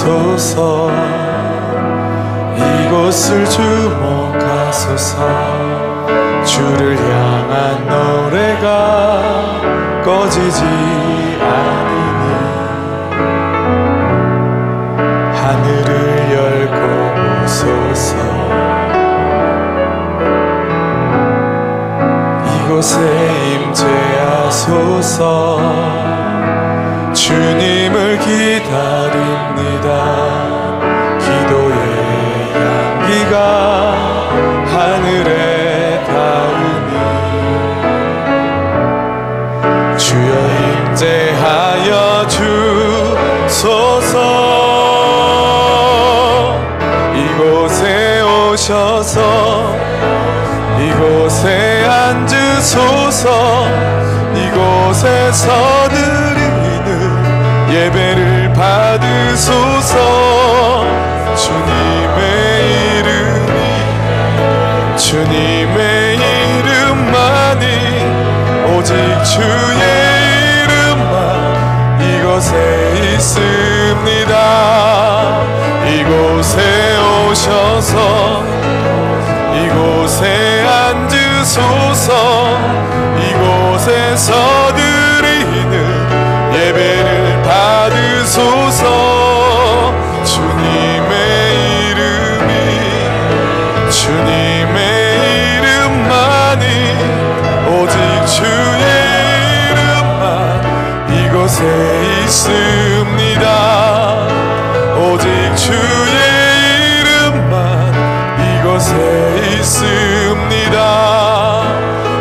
주옵소서. 이곳을 주목하소서. 주를 향한 노래가 꺼지지 않으니 하늘을 열고 오소서. 이곳에 임재하소서. 주님을 기다립니다. 기도의 향기가 하늘에 닿으니 주여 임재하여 주소서. 이곳에 오셔서 이곳에 앉으소서. 이곳에서 드리는 예배를 받으소서. 주님의 이름만이 오직 주의 이름만 이곳에 있습니다. 이곳에 오셔서 이곳에 앉으소서. 이곳에서 드리는 예배를 받으소서. 주님의 이름만이 오직 주의 이름만 이곳에 있습니다. 오직 주의 이름만 이곳에 있습니다.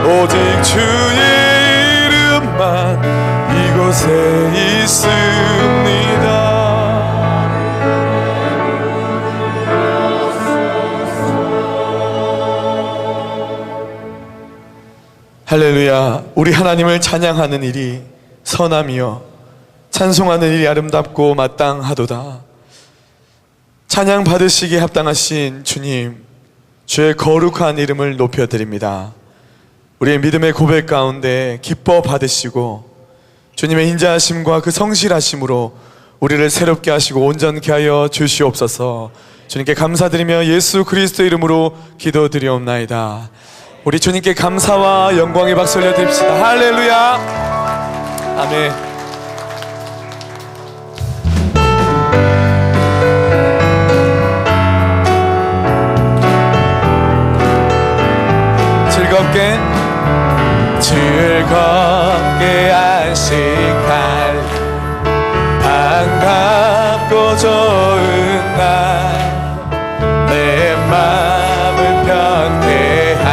오직 주의 이름만 이곳에 있습니다. 할렐루야. 우리 하나님을 찬양하는 일이 선함이요 찬송하는 일이 아름답고 마땅하도다. 찬양 받으시기에 합당하신 주님, 주의 거룩한 이름을 높여드립니다. 우리의 믿음의 고백 가운데 기뻐 받으시고 주님의 인자하심과 그 성실하심으로 우리를 새롭게 하시고 온전케 하여 주시옵소서. 주님께 감사드리며 예수 그리스도 이름으로 기도드리옵나이다. 우리 주님께 감사와 영광의 박수 올려드립시다. 할렐루야. 아멘. 즐겁게 안식할 반갑고 좋은 날 내 마음을 편케 할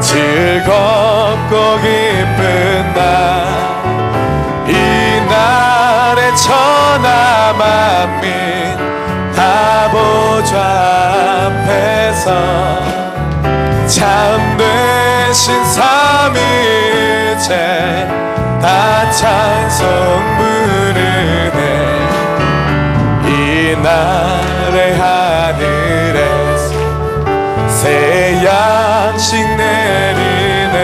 즐겁고 기쁜 날 이날의 천하 만민 다 보좌 앞에서 참되신 삼위일체 다 찬송 부르네. 이날의 하늘에서 새 양식 내리네.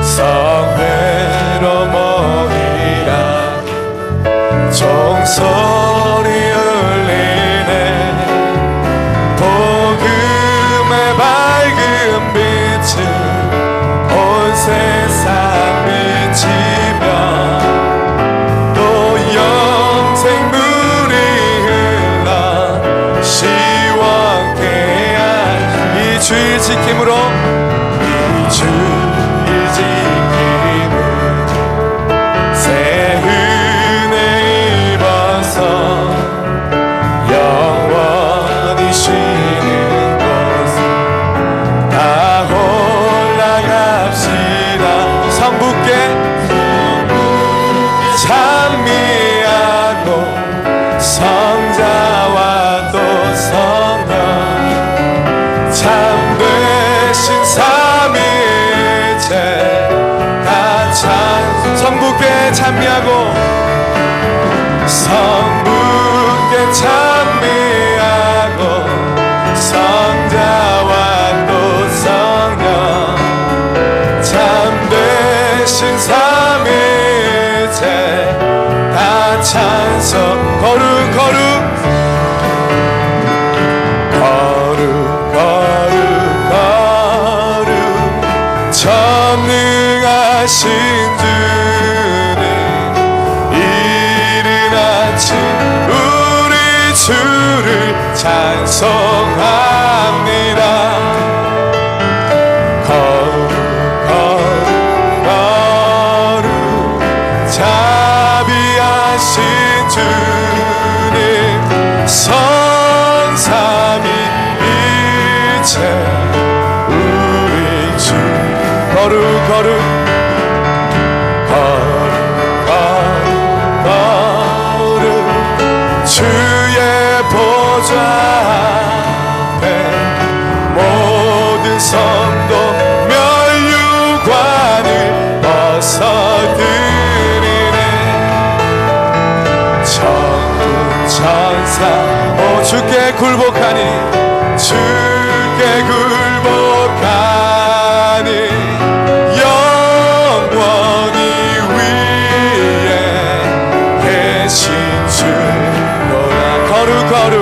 성회로 모이라 종소리 울리네. 복음의 밝은 빛을 온 세상 비치며 또 영생 물이 흘러 시원케 할 이 주일 지킴으로 이 주일 지킴으로 새 은혜 입어서 영원히 쉬는 다 올라갑시다. 성부께 찬미하고 성자와 또 성령 참되신 삼위일체 다 성부께 찬미하고 성부께 찬미하고 성자와 또 성령 참되신 삼위일체 다 찬송 같이 우리 주를 찬송합니다. 거룩 거룩 자비하신 주님 성삼위일체 우리 주 거룩 거룩 주의 보좌 앞에 모든 성도 면류관을 벗어드리네. 천군 천사 오 주께 굴복하니 주께 굴복하니 영원히 위에 계신 주 거룩 거룩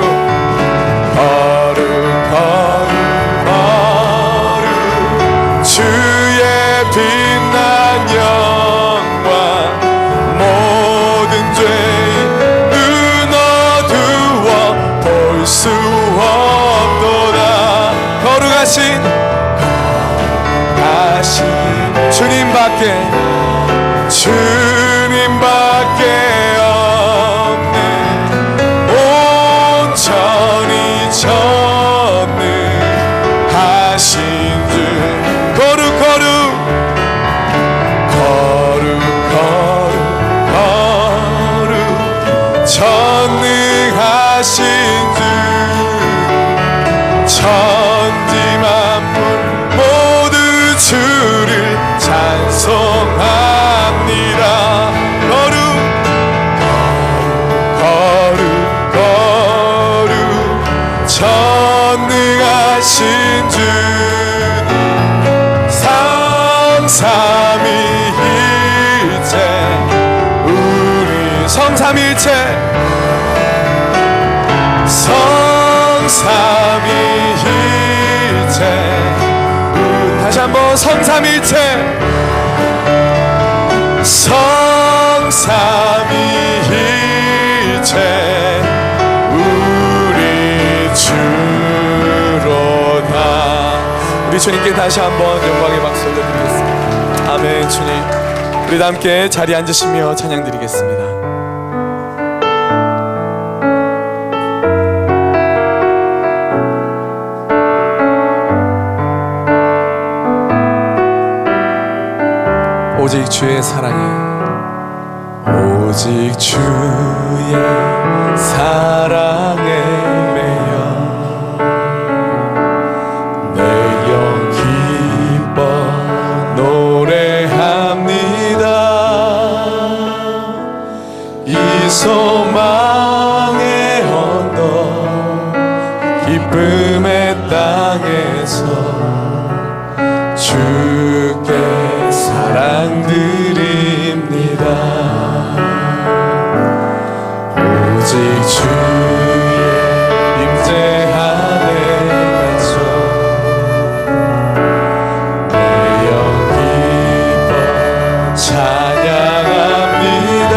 거룩 거룩 거룩 주의 빛난 영광 모든 죄인 눈 어두워 볼 수 없도다. 거룩하신 주님밖에 전능하신 주 거룩 거룩 거룩 거룩 거룩 전능하신 주 천지 만물 모두 주를 찬송합니다. 거룩 거룩 거룩 전능하신 주 성삼위일체 우리 성삼위일체 성삼위일체 다시 한번 성삼위일체 성삼위일체 우리 주로다. 우리 주님께 다시 한번 영광의 박수 올려드리겠습니다. 아멘. 주님 우리 다 함께 자리에 앉으시며 찬양 드리겠습니다. 오직 주의 사랑에 오직 주의 사랑에 매여 내 영 기뻐 노래합니다. 이 소망의 언덕 기쁨의 땅에서 주께 사랑 드립니다. 오직 주의 임재 안에 갇혀 내 영 기뻐 찬양합니다.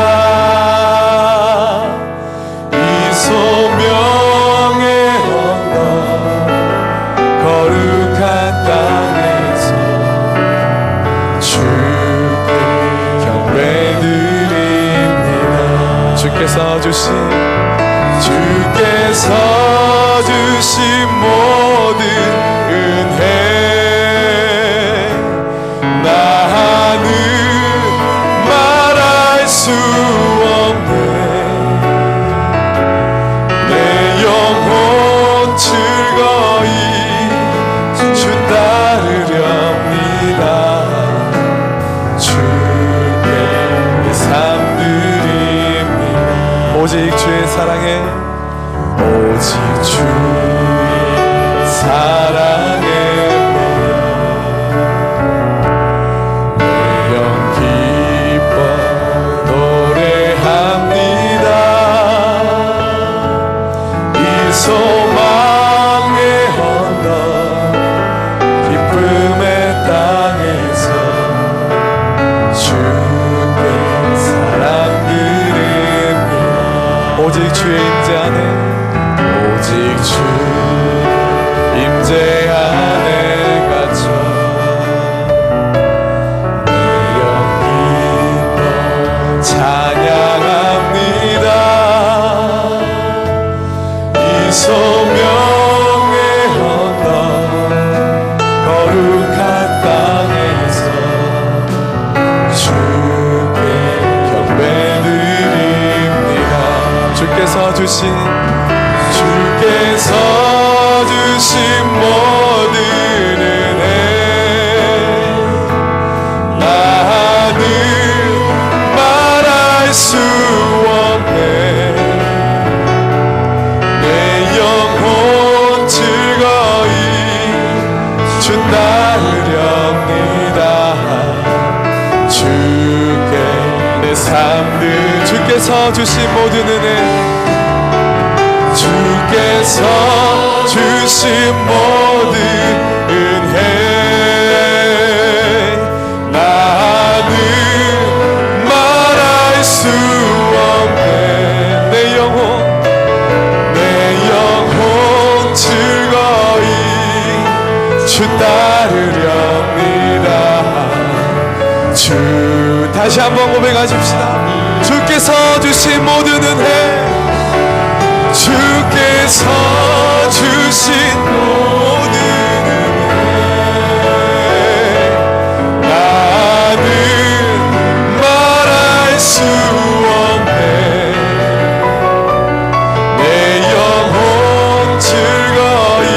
이 소명의 언덕 거룩한 땅에서 주께 경배드립니다. 주께서 주신 모든 은혜 나는 말할 수 없네. 내 영혼 즐거이 주 따르렵니다. 주께 내 삶 드립니다. 오직 주의 사랑에 오직 주의 사랑에 내 영 기뻐 노래합니다. 이 소망의 언덕 기쁨의 땅에서 주께 사랑 드립니다. 오직 주의 임재 안에, 오직 주 임재 안에 갇혀 내 영 기뻐 찬양합니다. 이 소명의 언덕 거룩한 땅에서 주께 경배드립니다. 주께서 주신 모든 은혜 나는 말할 수 없네. 내 영혼 즐거이 주 따르렵니다. 주께 내 삶들, 주께서 주신 모든 은혜, 주께서 주신 모든 은혜 나는 말할 수 없네. 내 영혼 즐거이 주 따르렵니다. 주 다시 한번 고백하십시다. 주께서 주신 모든 은혜, 주께서 주신 모든 은혜 나는 말할 수 없네. 내 영혼 즐거이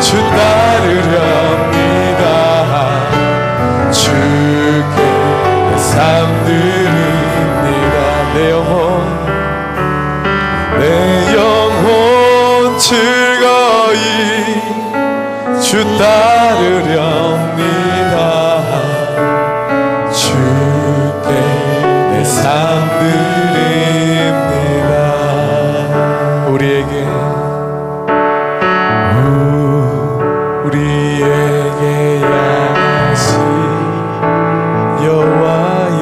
주 따르렵니다. 주께 내 삶 드립니다. 내 영혼 즐거이 주 따르렵니다. 주께 내 삶 드립니다. 우리에게 양하신 여호와의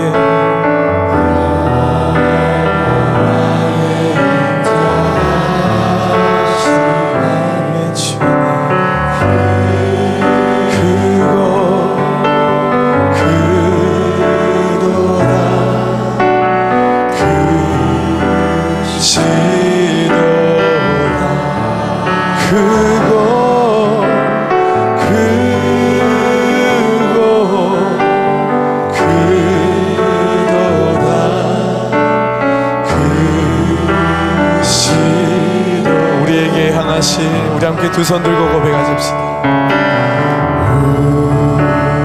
우리 함께 두 손 들고 고백하십시다.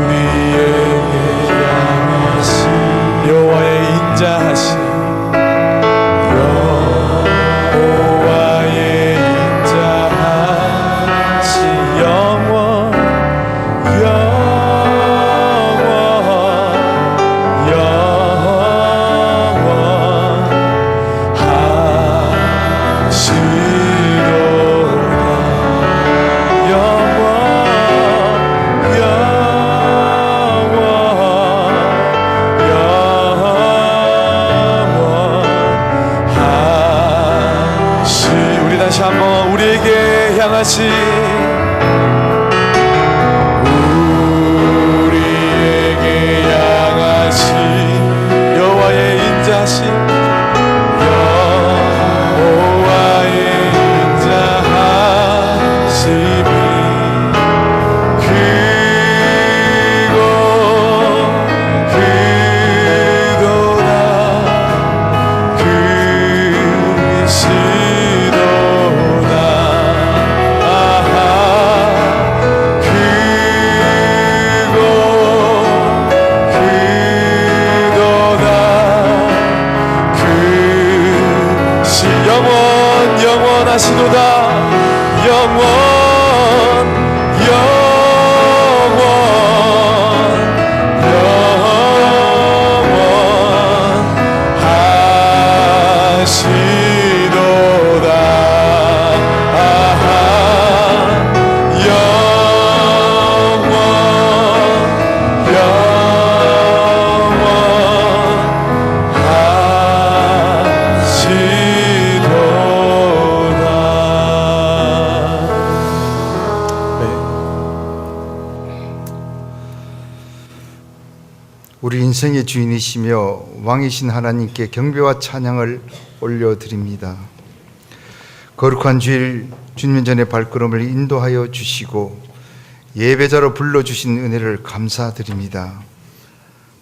우리에게 양하신 여호와의 인자하신 여호와의 인자하신 영원 우리에게 향하신 여호와의 인자하신 여호와의 인자하심이 영원하시도다. 영원하시도다. 전생의 주인이시며 왕이신 하나님께 경배와 찬양을 올려드립니다. 거룩한 주일 주님 전에 발걸음을 인도하여 주시고 예배자로 불러주신 은혜를 감사드립니다.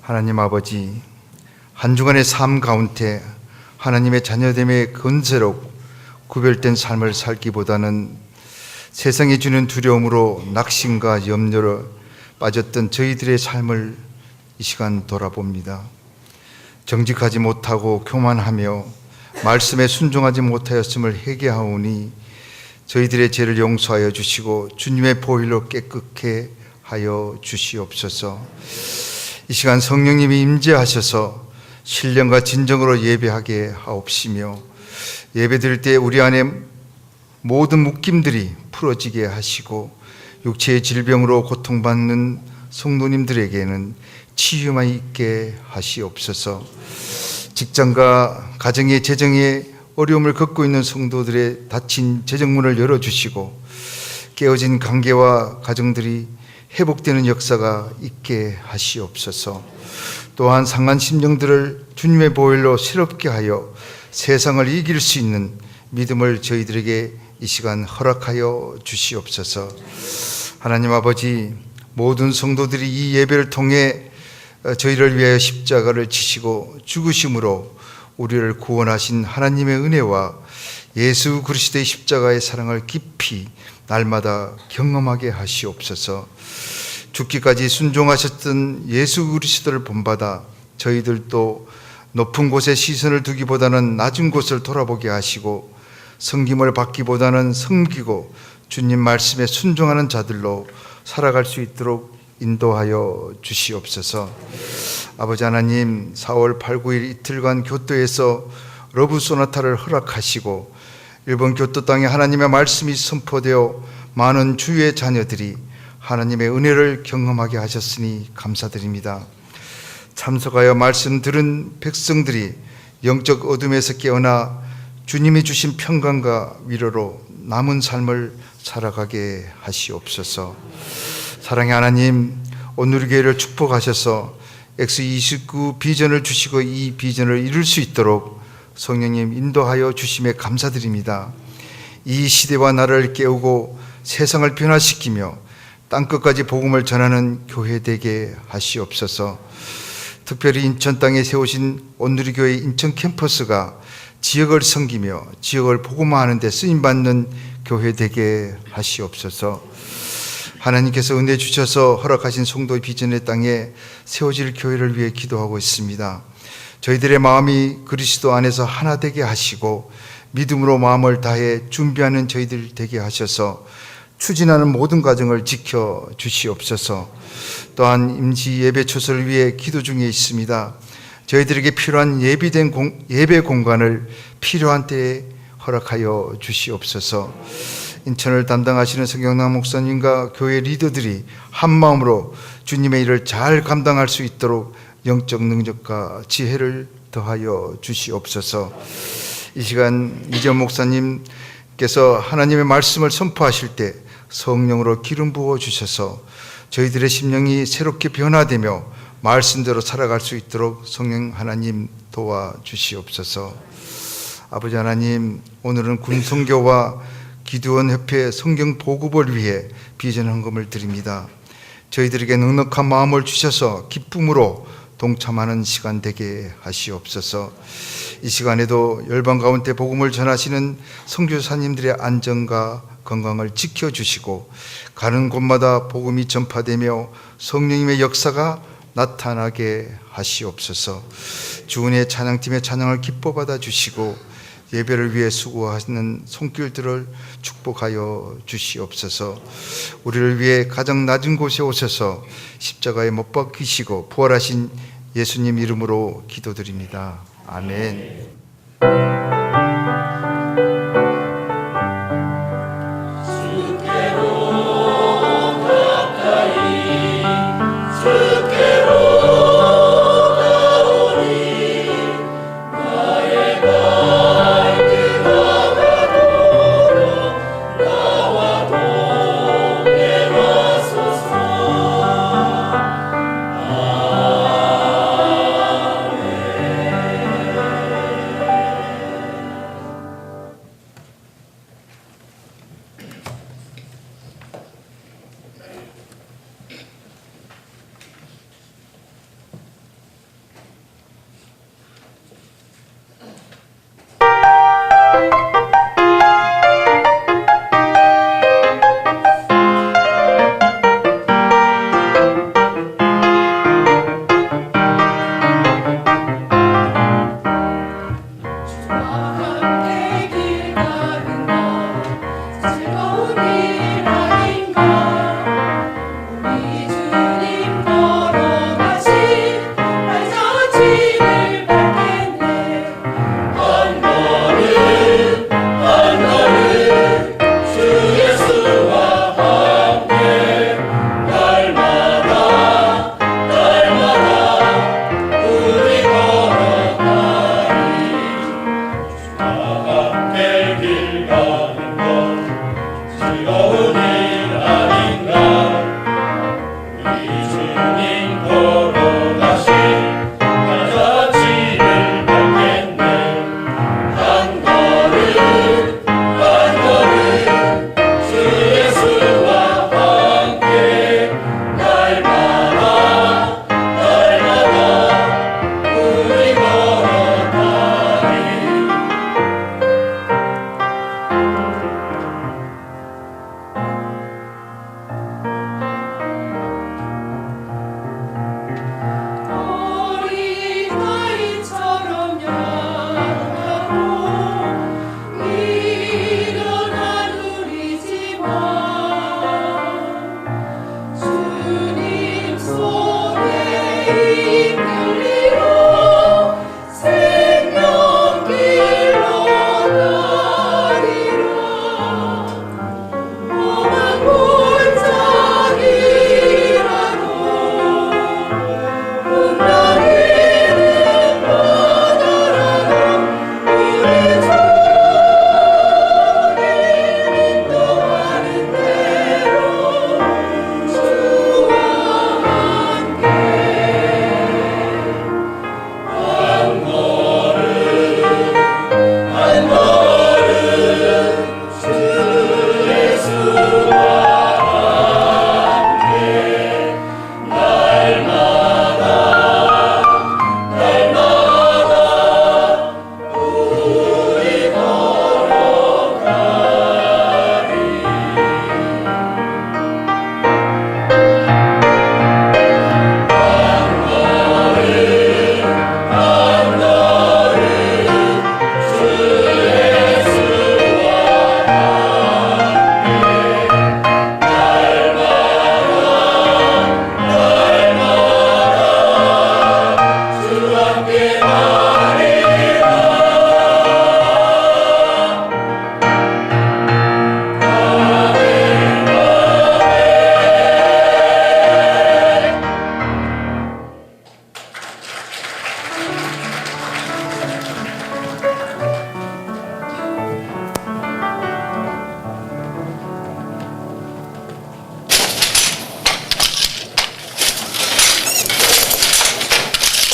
하나님 아버지, 한 주간의 삶 가운데 하나님의 자녀됨의 건세로 구별된 삶을 살기보다는 세상이 주는 두려움으로 낙심과 염려로 빠졌던 저희들의 삶을 이 시간 돌아봅니다. 정직하지 못하고 교만하며 말씀에 순종하지 못하였음을 회개하오니 저희들의 죄를 용서하여 주시고 주님의 보혈로 깨끗게 하여 주시옵소서. 이 시간 성령님이 임재하셔서 신령과 진정으로 예배하게 하옵시며 예배드릴 때 우리 안에 모든 묶임들이 풀어지게 하시고 육체의 질병으로 고통받는 성도님들에게는 치유만 있게 하시옵소서. 직장과 가정의 재정에 어려움을 겪고 있는 성도들의 닫힌 재정문을 열어주시고 깨어진 관계와 가정들이 회복되는 역사가 있게 하시옵소서. 또한 상한 심령들을 주님의 보혈로 새롭게 하여 세상을 이길 수 있는 믿음을 저희들에게 이 시간 허락하여 주시옵소서. 하나님 아버지, 모든 성도들이 이 예배를 통해 저희를 위하여 십자가를 지시고 죽으심으로 우리를 구원하신 하나님의 은혜와 예수 그리스도의 십자가의 사랑을 깊이 날마다 경험하게 하시옵소서. 죽기까지 순종하셨던 예수 그리스도를 본받아 저희들도 높은 곳에 시선을 두기보다는 낮은 곳을 돌아보게 하시고 섬김을 받기보다는 섬기고 주님 말씀에 순종하는 자들로 살아갈 수 있도록 인도하여 주시옵소서. 아버지 하나님, 4월 8, 9일 이틀간 교토에서 러브 소나타를 허락하시고 일본 교토 땅에 하나님의 말씀이 선포되어 많은 주의 자녀들이 하나님의 은혜를 경험하게 하셨으니 감사드립니다. 참석하여 말씀 들은 백성들이 영적 어둠에서 깨어나 주님이 주신 평강과 위로로 남은 삶을 살아가게 하시옵소서. 사랑의 하나님, 오늘 교회를 축복하셔서 X29 비전을 주시고 이 비전을 이룰 수 있도록 성령님 인도하여 주심에 감사드립니다. 이 시대와 나라를 깨우고 세상을 변화시키며 땅끝까지 복음을 전하는 교회 되게 하시옵소서. 특별히 인천 땅에 세우신 온누리교회 인천 캠퍼스가 지역을 섬기며 지역을 복음화하는 데 쓰임받는 교회 되게 하시옵소서. 하나님께서 은혜 주셔서 허락하신 송도의 비전의 땅에 세워질 교회를 위해 기도하고 있습니다. 저희들의 마음이 그리스도 안에서 하나 되게 하시고 믿음으로 마음을 다해 준비하는 저희들 되게 하셔서 추진하는 모든 과정을 지켜 주시옵소서. 또한 임시 예배 초소를 위해 기도 중에 있습니다. 저희들에게 필요한 예비된 예배 공간을 필요한 때에 허락하여 주시옵소서. 인천을 담당하시는 성경남 목사님과 교회 리더들이 한 마음으로 주님의 일을 잘 감당할 수 있도록 영적 능력과 지혜를 더하여 주시옵소서. 이 시간 이전 목사님께서 하나님의 말씀을 선포하실 때 성령으로 기름 부어 주셔서 저희들의 심령이 새롭게 변화되며 말씀대로 살아갈 수 있도록 성령 하나님 도와 주시옵소서. 아버지 하나님, 오늘은 군성교와 기도원 협회 성경 보급을 위해 비전 헌금을 드립니다. 저희들에게 넉넉한 마음을 주셔서 기쁨으로 동참하는 시간 되게 하시옵소서. 이 시간에도 열방 가운데 복음을 전하시는 선교사님들의 안전과 건강을 지켜주시고 가는 곳마다 복음이 전파되며 성령님의 역사가 나타나게 하시옵소서. 주은혜 찬양팀의 찬양을 기뻐 받아 주시고 예배를 위해 수고하시는 손길들을 축복하여 주시옵소서. 우리를 위해 가장 낮은 곳에 오셔서 십자가에 못 박히시고 부활하신 예수님 이름으로 기도드립니다. 아멘.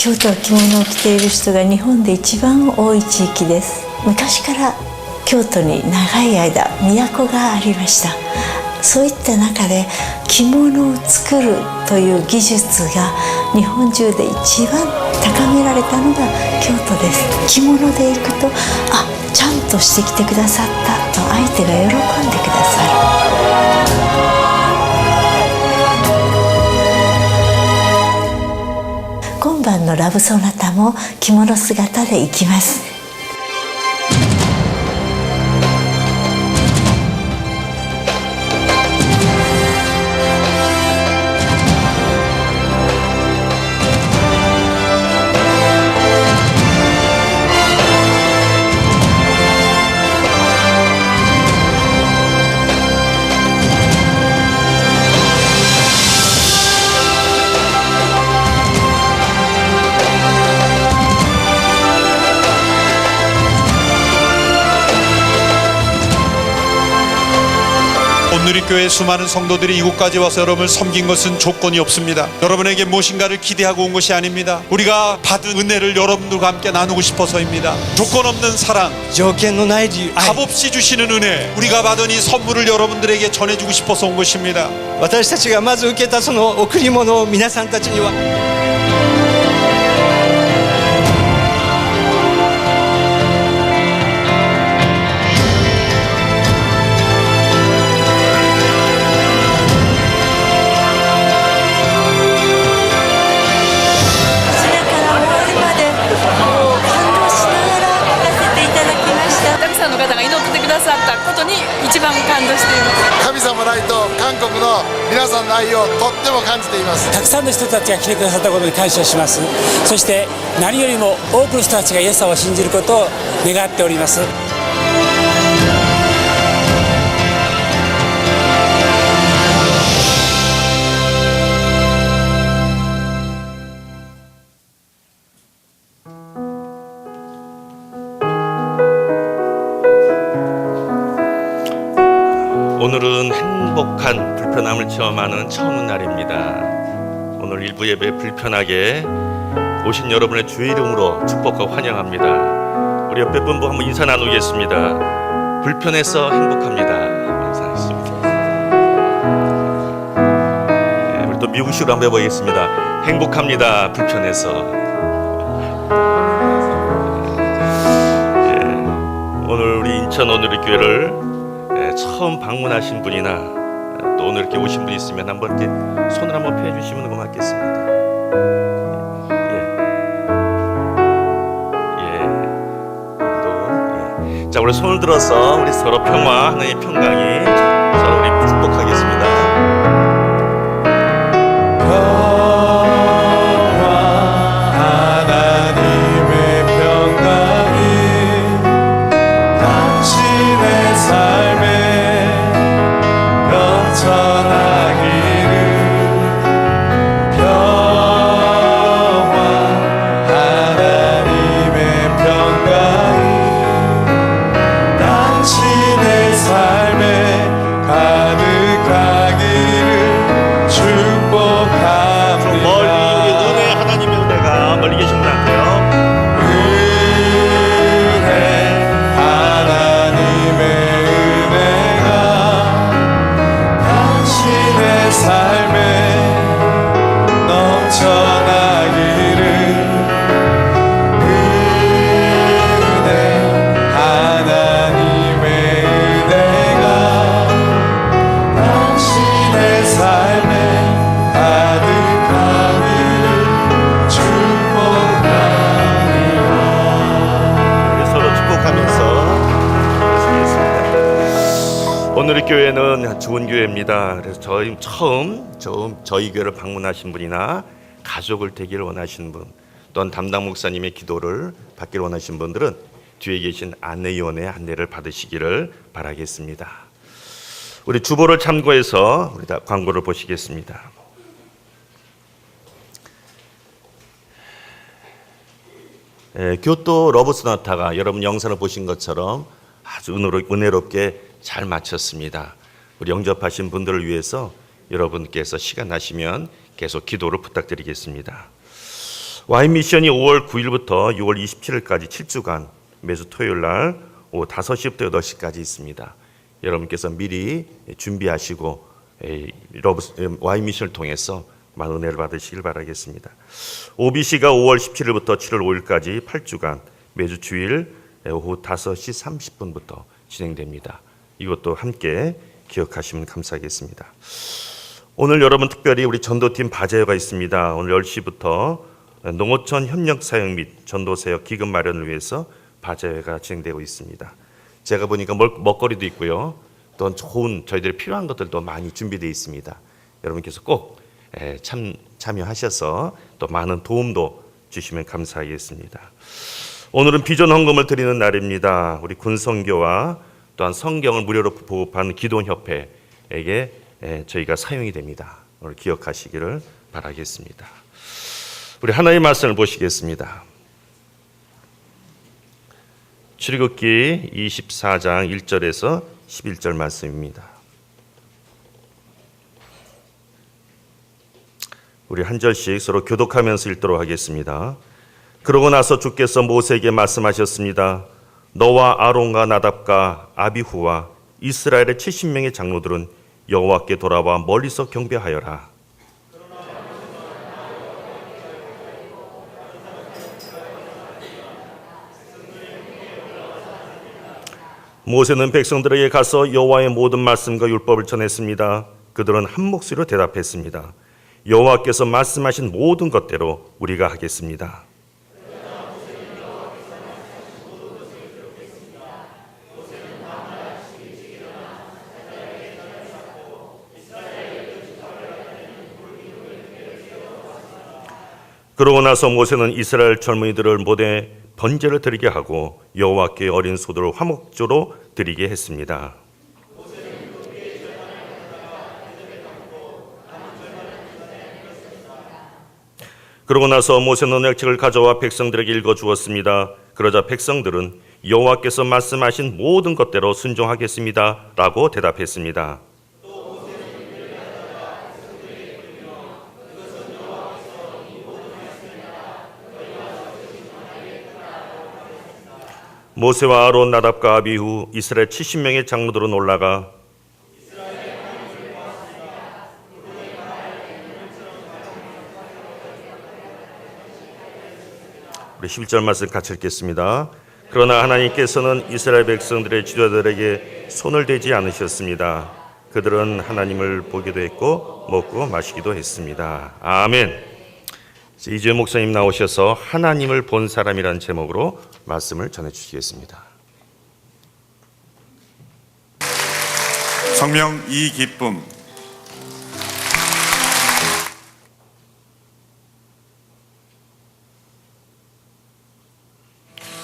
京都は着物を着ている人が日本で一番多い地域です。昔から京都に長い間都がありました。そういった中で着物を作るという技術が日本中で一番高められたのが京都です。着物で行くと、あ、ちゃんとしてきてくださったと相手が喜んでくださる。今晩のラブソナタも着物姿で行きます。온누리교회 수많은 성도들이 이곳까지 와서 여러분을 섬긴 것은 조건이 없습니다. 여러분에게 무엇인가를 기대하고 온 것이 아닙니다. 우리가 받은 은혜를 여러분들과 함께 나누고 싶어서입니다. 조건 없는 사랑, 条件のない自由、 값없이 주시는 은혜, 우리가 받은 이 선물을 여러분들에게 전해주고 싶어서 온 것입니다. 私たちがまず受けたその贈り物を皆さんたちには一番感動しています。神様の愛と韓国の皆さんの愛をとっても感じています。たくさんの人たちが来てくださったことに感謝します。そして何よりも多くの人たちがイエス様を信じることを願っております。오늘은 행복한 불편함을 체험하는 처음 날입니다. 오늘 일부 예배 불편하게 오신 여러분의 주의 이름으로 축복하고 환영합니다. 우리 옆에 분부 한번 인사 나누겠습니다. 불편해서 행복합니다. 인사하겠습니다. 네, 우리 또 미국식으로 한번 해보겠습니다. 행복합니다. 불편해서. 네, 오늘 우리 인천 온누리교회를 처음 방문하신 분이나 또 오늘 이렇게 오신 분이 있으면 한번 이렇게 손을 한번 펴 주시면 고맙겠습니다. 또 자, 우리 손을 들어서 우리 서로 평화, 하나님의 평강이 서로 우리 축복하겠습니다. 오늘의 교회는 좋은 교회입니다. 그래서 저희 교회를 방문하신 분이나 가족을 되기를 원하시는 분, 또는 담당 목사님의 기도를 받기를 원하시는 분들은 뒤에 계신 안내위원의 안내를 받으시기를 바라겠습니다. 우리 주보를 참고해서 우리 다 광고를 보시겠습니다. 교토 러브 소나타가 여러분 영상을 보신 것처럼 아주 은혜롭게 잘 마쳤습니다. 우리 영접하신 분들을 위해서 여러분께서 시간 나시면 계속 기도를 부탁드리겠습니다. 와인 미션이 5월 9일부터 6월 27일까지 7주간 매주 토요일 날 오후 5시부터 8시까지 있습니다. 여러분께서 미리 준비하시고 와인 미션을 통해서 많은 은혜를 받으시길 바라겠습니다. OBC가 5월 17일부터 7월 5일까지 8주간 매주 주일 오후 5시 30분부터 진행됩니다. 이것도 함께 기억하시면 감사하겠습니다. 오늘 여러분 특별히 우리 전도팀 바제회가 있습니다. 오늘 10시부터 농어촌 협력 사역 및 전도 사역 기금 마련을 위해서 바제회가 진행되고 있습니다. 제가 보니까 먹거리도 있고요. 또 좋은 저희들이 필요한 것들도 많이 준비되어 있습니다. 여러분께서 꼭 참여하셔서 또 많은 도움도 주시면 감사하겠습니다. 오늘은 비전 헌금을 드리는 날입니다. 우리 군성교와 또한 성경을 무료로 보급하는 기도협회에게 저희가 사용이 됩니다. 오늘 기억하시기를 바라겠습니다. 우리 하나님의 말씀을 보시겠습니다. 출애굽기 24장 1절에서 11절 말씀입니다. 우리 한 절씩 서로 교독하면서 읽도록 하겠습니다. 그러고 나서 주께서 모세에게 말씀하셨습니다. 너와 아론과 나답과 아비후와 이스라엘의 70명의 장로들은 여호와께 돌아와 멀리서 경배하여라. 모세는 백성들에게 가서 여호와의 모든 말씀과 율법을 전했습니다. 그들은 한 목소리로 대답했습니다. 여호와께서 말씀하신 모든 것대로 우리가 하겠습니다. 그러고 나서 모세는 이스라엘 젊은이들을 모대 번제를 드리게 하고 여호와께 어린 소들을 화목제로 드리게 했습니다. 그러고 나서 모세는 언약책을 가져와 백성들에게 읽어 주었습니다. 그러자 백성들은 여호와께서 말씀하신 모든 것대로 순종하겠습니다라고 대답했습니다. 모세와 아론, 나답과 아비후, 이스라엘 70명의 장로들은 올라가 우리 11절 말씀 같이 읽겠습니다. 그러나 하나님께서는 이스라엘 백성들의 지도자들에게 손을 대지 않으셨습니다. 그들은 하나님을 보기도 했고 먹고 마시기도 했습니다. 아멘. 이주혜 목사님 나오셔서 하나님을 본 사람이라는 제목으로 말씀을 전해주시겠습니다. 성명 이 기쁨.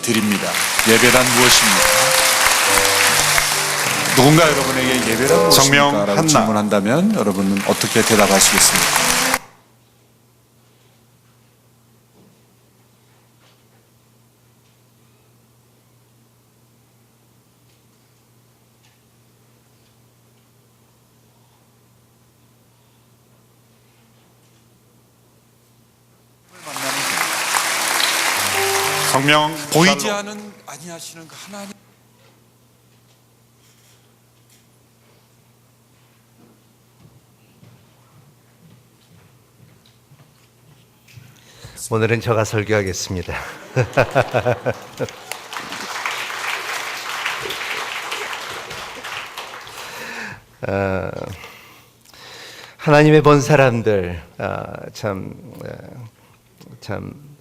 드립니다. 예배란 무엇입니까? 누군가 여러분에게 예배란 무엇입니까? 라고 질문한다면 여러분은 어떻게 대답하시겠습니까? 성명 보이지 않은 아니하시는 그 하나님. 오늘은 제가 설교하겠습니다. 하나님의 본 사람들, 참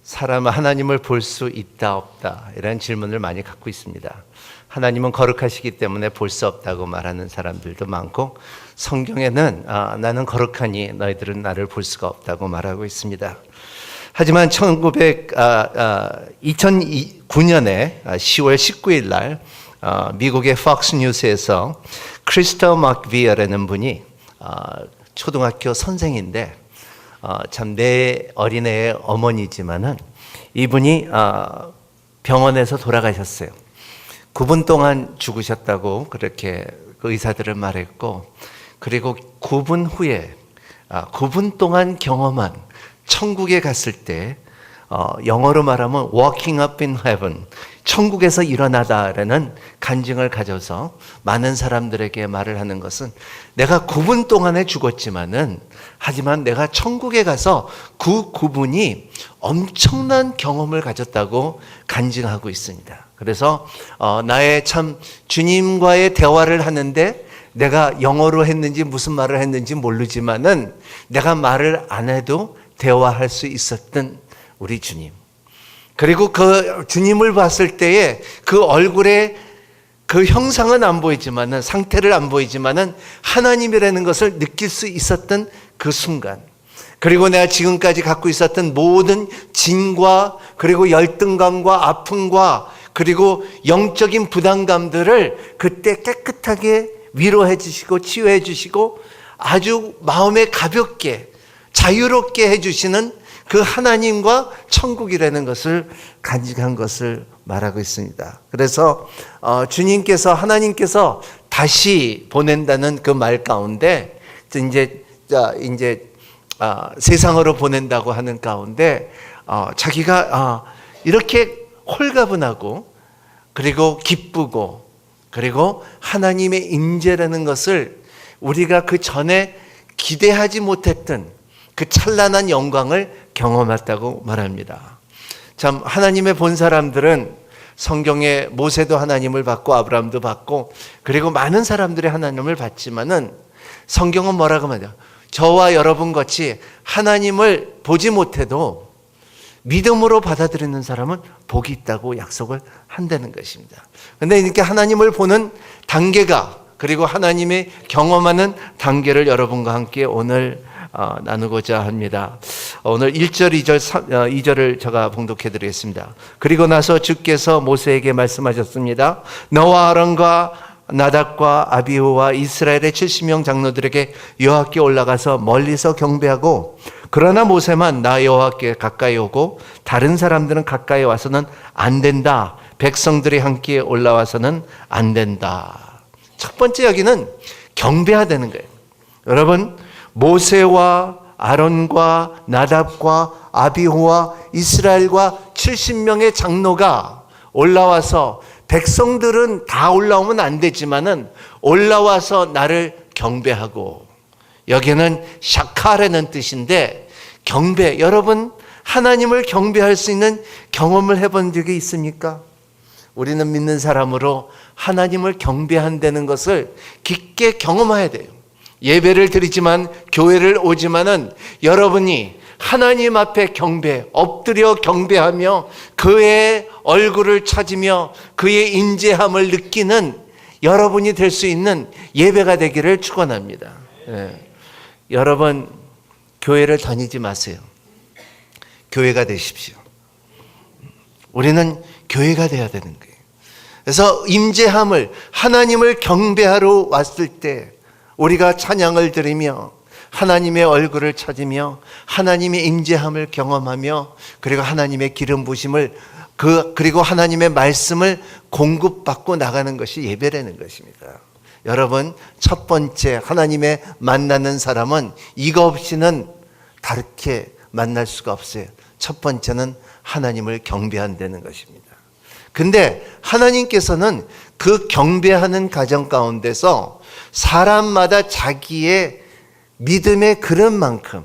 사람은 하나님을 볼 수 있다 없다 이런 질문을 많이 갖고 있습니다. 하나님은 거룩하시기 때문에 볼 수 없다고 말하는 사람들도 많고, 성경에는 나는 거룩하니 너희들은 나를 볼 수가 없다고 말하고 있습니다. 하지만 2009년에 10월 19일 날 미국의 폭스 뉴스에서 크리스터 막비어라는 분이 초등학교 선생인데 참 내 어린애의 어머니지만은 이분이 병원에서 돌아가셨어요. 9분 동안 죽으셨다고 그렇게 그 의사들은 말했고, 그리고 9분 후에 9분 동안 경험한 천국에 갔을 때 영어로 말하면 walking up in heaven, 천국에서 일어나다라는 간증을 가져서 많은 사람들에게 말을 하는 것은 내가 9분 동안에 죽었지만은 하지만 내가 천국에 가서 그 9분이 엄청난 경험을 가졌다고 간증하고 있습니다. 그래서 나의 참 주님과의 대화를 하는데 내가 영어로 했는지 무슨 말을 했는지 모르지만은 내가 말을 안 해도 대화할 수 있었던 우리 주님. 그리고 그 주님을 봤을 때에 그 얼굴에 그 형상은 안 보이지만은, 상태를 안 보이지만은 하나님이라는 것을 느낄 수 있었던 그 순간. 그리고 내가 지금까지 갖고 있었던 모든 진과 그리고 열등감과 아픔과 그리고 영적인 부담감들을 그때 깨끗하게 위로해 주시고 치유해 주시고 아주 마음에 가볍게 자유롭게 해 주시는 그 하나님과 천국이라는 것을 간직한 것을 말하고 있습니다. 그래서 주님께서, 하나님께서 다시 보낸다는 그 말 가운데 이제 세상으로 보낸다고 하는 가운데 자기가 이렇게 홀가분하고 그리고 기쁘고 그리고 하나님의 임재라는 것을 우리가 그 전에 기대하지 못했던 그 찬란한 영광을 경험했다고 말합니다. 참 하나님의 본 사람들은 성경에 모세도 하나님을 봤고 아브라함도 봤고 그리고 많은 사람들이 하나님을 봤지만은 성경은 뭐라고 말이야? 저와 여러분 같이 하나님을 보지 못해도 믿음으로 받아들이는 사람은 복이 있다고 약속을 한다는 것입니다. 그런데 이렇게 하나님을 보는 단계가 그리고 하나님의 경험하는 단계를 여러분과 함께 오늘 나누고자 합니다. 오늘 1절, 2절을 제가 봉독해 드리겠습니다. 그리고 나서 주께서 모세에게 말씀하셨습니다. 너와 아론과 나답과 아비후와 이스라엘의 70명 장로들에게 여호와께 올라가서 멀리서 경배하고 그러나 모세만 나 여호와께 가까이 오고 다른 사람들은 가까이 와서는 안 된다. 백성들이 함께 올라와서는 안 된다. 첫 번째 여기는 경배하다는 거예요. 여러분, 모세와 아론과 나답과 아비후와 이스라엘과 70명의 장로가 올라와서 백성들은 다 올라오면 안 되지만은 올라와서 나를 경배하고, 여기는 샤카라는 뜻인데 경배, 여러분 하나님을 경배할 수 있는 경험을 해본 적이 있습니까? 우리는 믿는 사람으로 하나님을 경배한다는 것을 깊게 경험해야 돼요. 예배를 드리지만 교회를 오지만은 여러분이 하나님 앞에 경배, 엎드려 경배하며 그의 얼굴을 찾으며 그의 인재함을 느끼는 여러분이 될 수 있는 예배가 되기를 축원합니다. 여러분 교회를 다니지 마세요. 교회가 되십시오. 우리는 교회가 돼야 되는 거예요. 그래서 임재함을, 하나님을 경배하러 왔을 때 우리가 찬양을 드리며 하나님의 얼굴을 찾으며 하나님의 임재함을 경험하며 그리고 하나님의 기름 부심을 그리고 하나님의 말씀을 공급받고 나가는 것이 예배라는 것입니다. 여러분, 첫 번째 하나님의 만나는 사람은 이거 없이는 다르게 만날 수가 없어요. 첫 번째는 하나님을 경배한다는 것입니다. 근데 하나님께서는 그 경배하는 과정 가운데서 사람마다 자기의 믿음의 그릇만큼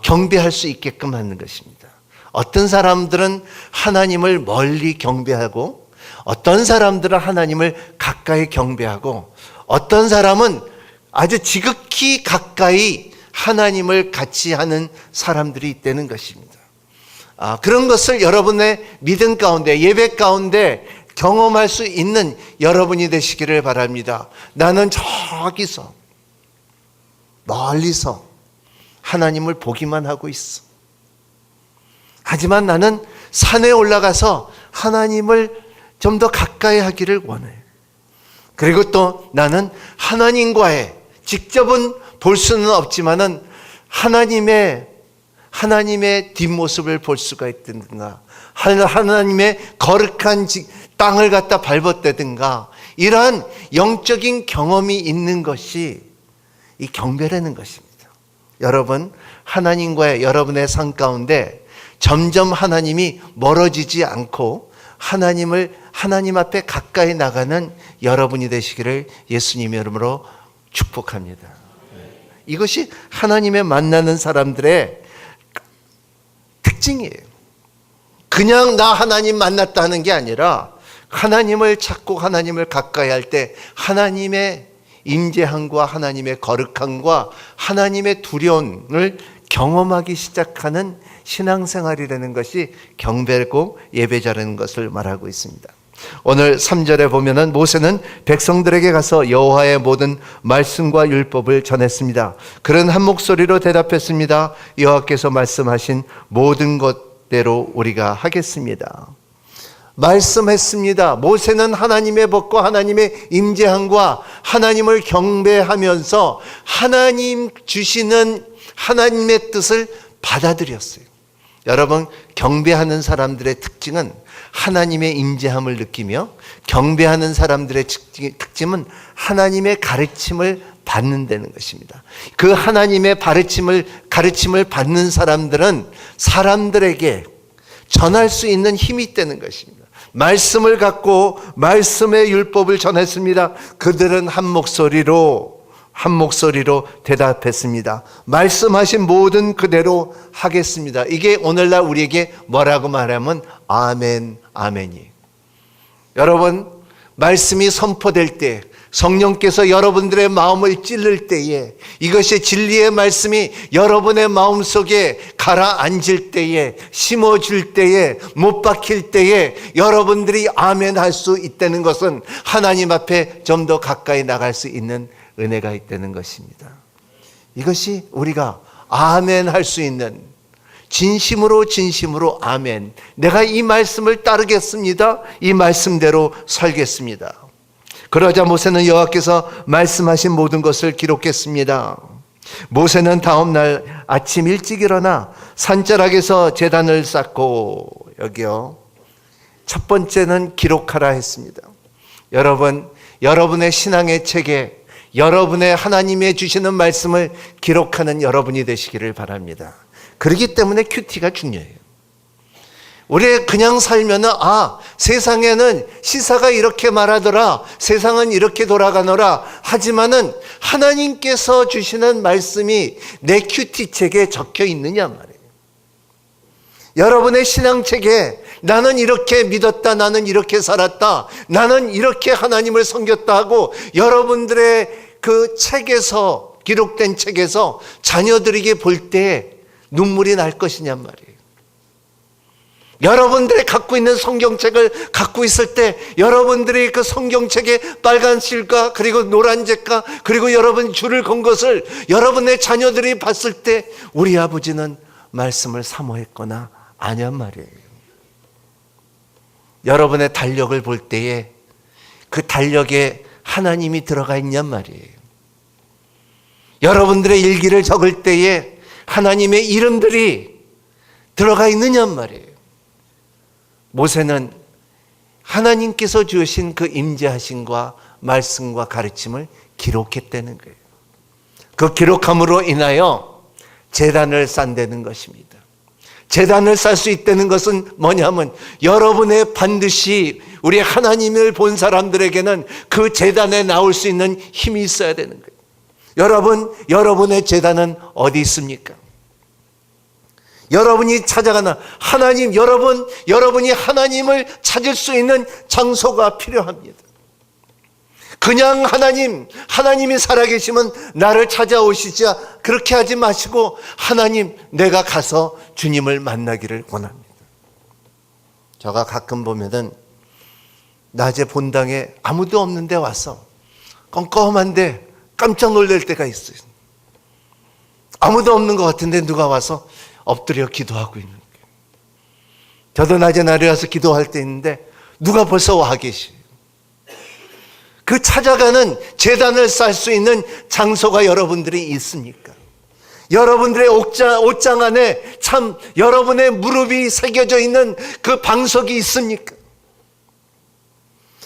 경배할 수 있게끔 하는 것입니다. 어떤 사람들은 하나님을 멀리 경배하고 어떤 사람들은 하나님을 가까이 경배하고 어떤 사람은 아주 지극히 가까이 하나님을 같이 하는 사람들이 있다는 것입니다. 그런 것을 여러분의 믿음 가운데, 예배 가운데 경험할 수 있는 여러분이 되시기를 바랍니다. 나는 저기서 멀리서 하나님을 보기만 하고 있어. 하지만 나는 산에 올라가서 하나님을 좀 더 가까이 하기를 원해. 그리고 또 나는 하나님과의 직접은 볼 수는 없지만은 하나님의 뒷모습을 볼 수가 있든가, 하나님의 거룩한 땅을 갖다 밟았다든가, 이러한 영적인 경험이 있는 것이 이 경배라는 것입니다. 여러분, 하나님과의 여러분의 삶 가운데 점점 하나님이 멀어지지 않고 하나님 앞에 가까이 나가는 여러분이 되시기를 예수님의 이름으로 축복합니다. 이것이 하나님의 만나는 사람들의 특징이에요. 그냥 나 하나님 만났다 하는 게 아니라 하나님을 찾고 하나님을 가까이 할 때 하나님의 임재함과 하나님의 거룩함과 하나님의 두려움을 경험하기 시작하는 신앙생활이라는 것이 경배고 예배자라는 것을 말하고 있습니다. 오늘 3절에 보면은 모세는 백성들에게 가서 여호와의 모든 말씀과 율법을 전했습니다. 그는 한 목소리로 대답했습니다. 여호와께서 말씀하신 모든 것대로 우리가 하겠습니다. 말씀했습니다. 모세는 하나님의 법과 하나님의 임재함과 하나님을 경배하면서 하나님 주시는 하나님의 뜻을 받아들였어요. 여러분, 경배하는 사람들의 특징은 하나님의 임재함을 느끼며, 경배하는 사람들의 특징은 하나님의 가르침을 받는다는 것입니다. 그 하나님의 가르침을 받는 사람들은 사람들에게 전할 수 있는 힘이 있다는 것입니다. 말씀을 갖고 말씀의 율법을 전했습니다. 그들은 한 목소리로 대답했습니다. 말씀하신 모든 그대로 하겠습니다. 이게 오늘날 우리에게 뭐라고 말하면 아멘, 아멘이. 여러분, 말씀이 선포될 때, 성령께서 여러분들의 마음을 찔를 때에, 이것이 진리의 말씀이 여러분의 마음속에 가라앉을 때에, 심어줄 때에, 못 박힐 때에 여러분들이 아멘 할 수 있다는 것은 하나님 앞에 좀 더 가까이 나갈 수 있는 은혜가 있다는 것입니다. 이것이 우리가 아멘 할 수 있는, 진심으로 아멘, 내가 이 말씀을 따르겠습니다, 이 말씀대로 살겠습니다. 그러자 모세는 여호와께서 말씀하신 모든 것을 기록했습니다. 모세는 다음 날 아침 일찍 일어나 산자락에서 제단을 쌓고, 여기요, 첫 번째는 기록하라 했습니다. 여러분, 여러분의 신앙의 책에 여러분의 하나님의 주시는 말씀을 기록하는 여러분이 되시기를 바랍니다. 그렇기 때문에 큐티가 중요해요. 우리 그냥 살면은, 세상에는 시사가 이렇게 말하더라, 세상은 이렇게 돌아가노라 하지만은 하나님께서 주시는 말씀이 내 큐티책에 적혀 있느냐 말이에요. 여러분의 신앙책에 나는 이렇게 믿었다, 나는 이렇게 살았다, 나는 이렇게 하나님을 섬겼다 하고 여러분들의 그 책에서, 기록된 책에서 자녀들에게 볼 때 눈물이 날 것이냐 말이에요. 여러분들이 갖고 있는 성경책을 갖고 있을 때 여러분들이 그 성경책에 빨간 실과 그리고 노란 책과 그리고 여러분 줄을 건 것을 여러분의 자녀들이 봤을 때 우리 아버지는 말씀을 사모했거나 아냐 말이에요. 여러분의 달력을 볼 때에 그 달력에 하나님이 들어가 있냔 말이에요. 여러분들의 일기를 적을 때에 하나님의 이름들이 들어가 있느냔 말이에요. 모세는 하나님께서 주신 그 임재하심과 말씀과 가르침을 기록했다는 거예요. 그 기록함으로 인하여 제단을 쌓는다는 것입니다. 제단을 쌓을 수 있다는 것은 뭐냐면 여러분의 반드시 우리 하나님을 본 사람들에게는 그 제단에 나올 수 있는 힘이 있어야 되는 거예요. 여러분, 여러분의 제단은 어디 있습니까? 여러분이 찾아가는 하나님, 여러분이 하나님을 찾을 수 있는 장소가 필요합니다. 그냥 하나님이 살아계시면 나를 찾아오시지, 그렇게 하지 마시고 하나님, 내가 가서 주님을 만나기를 원합니다. 제가 가끔 보면은 낮에 본당에 아무도 없는데 와서 껌껌한데 깜짝 놀랄 때가 있어요. 아무도 없는 것 같은데 누가 와서 엎드려 기도하고 있는 거예요. 저도 낮에 내려와서 기도할 때 있는데 누가 벌써 와 계셔요. 그 찾아가는 제단을 쌓을 수 있는 장소가 여러분들이 있습니까? 여러분들의 옷장 안에 참 여러분의 무릎이 새겨져 있는 그 방석이 있습니까?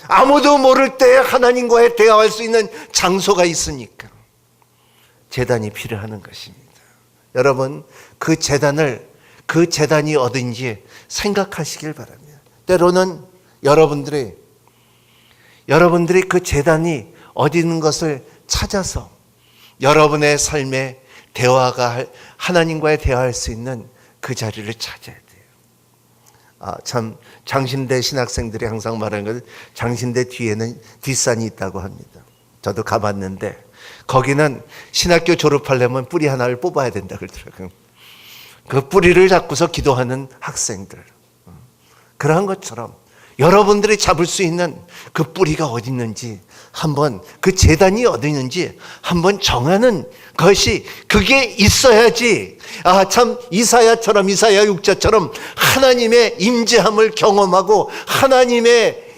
아무도 모를 때 하나님과의 대화할 수 있는 장소가 있으니까 제단이 필요한 것입니다. 여러분, 그 제단을 그 제단이 어딘지 생각하시길 바랍니다. 때로는 여러분들이 그 제단이 어디 있는 것을 찾아서 여러분의 삶에 하나님과의 대화할 수 있는 그 자리를 찾아야 돼요. 참 장신대 신학생들이 항상 말하는 것은 장신대 뒤에는 뒷산이 있다고 합니다. 저도 가봤는데 거기는 신학교 졸업하려면 뿌리 하나를 뽑아야 된다 그러더라고요. 그 뿌리를 잡고서 기도하는 학생들. 그러한 것처럼 여러분들이 잡을 수 있는 그 뿌리가 어디 있는지 한번, 그 제단이 어디 있는지 한번 정하는 것이, 그게 있어야지 참 이사야 6자처럼 하나님의 임재함을 경험하고 하나님의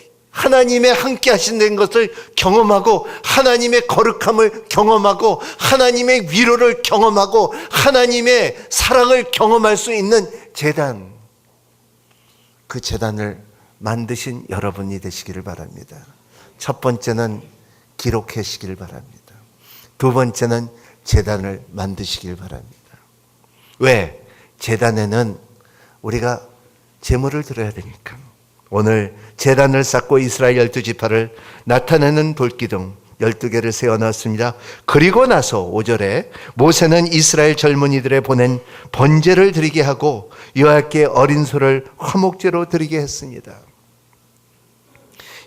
함께 하신다는 것을 경험하고 하나님의 거룩함을 경험하고 하나님의 위로를 경험하고 하나님의 사랑을 경험할 수 있는 제단, 그 제단을 만드신 여러분이 되시기를 바랍니다. 첫 번째는 기록하시기를 바랍니다. 두 번째는 제단을 만드시길 바랍니다. 왜? 제단에는 우리가 제물을 드려야 되니까. 오늘 제단을 쌓고 이스라엘 12지파를 나타내는 돌기둥 12개를 세워놨습니다. 그리고 나서 5절에 모세는 이스라엘 젊은이들에 보낸 번제를 드리게 하고 여호와께 어린 소를 화목제로 드리게 했습니다.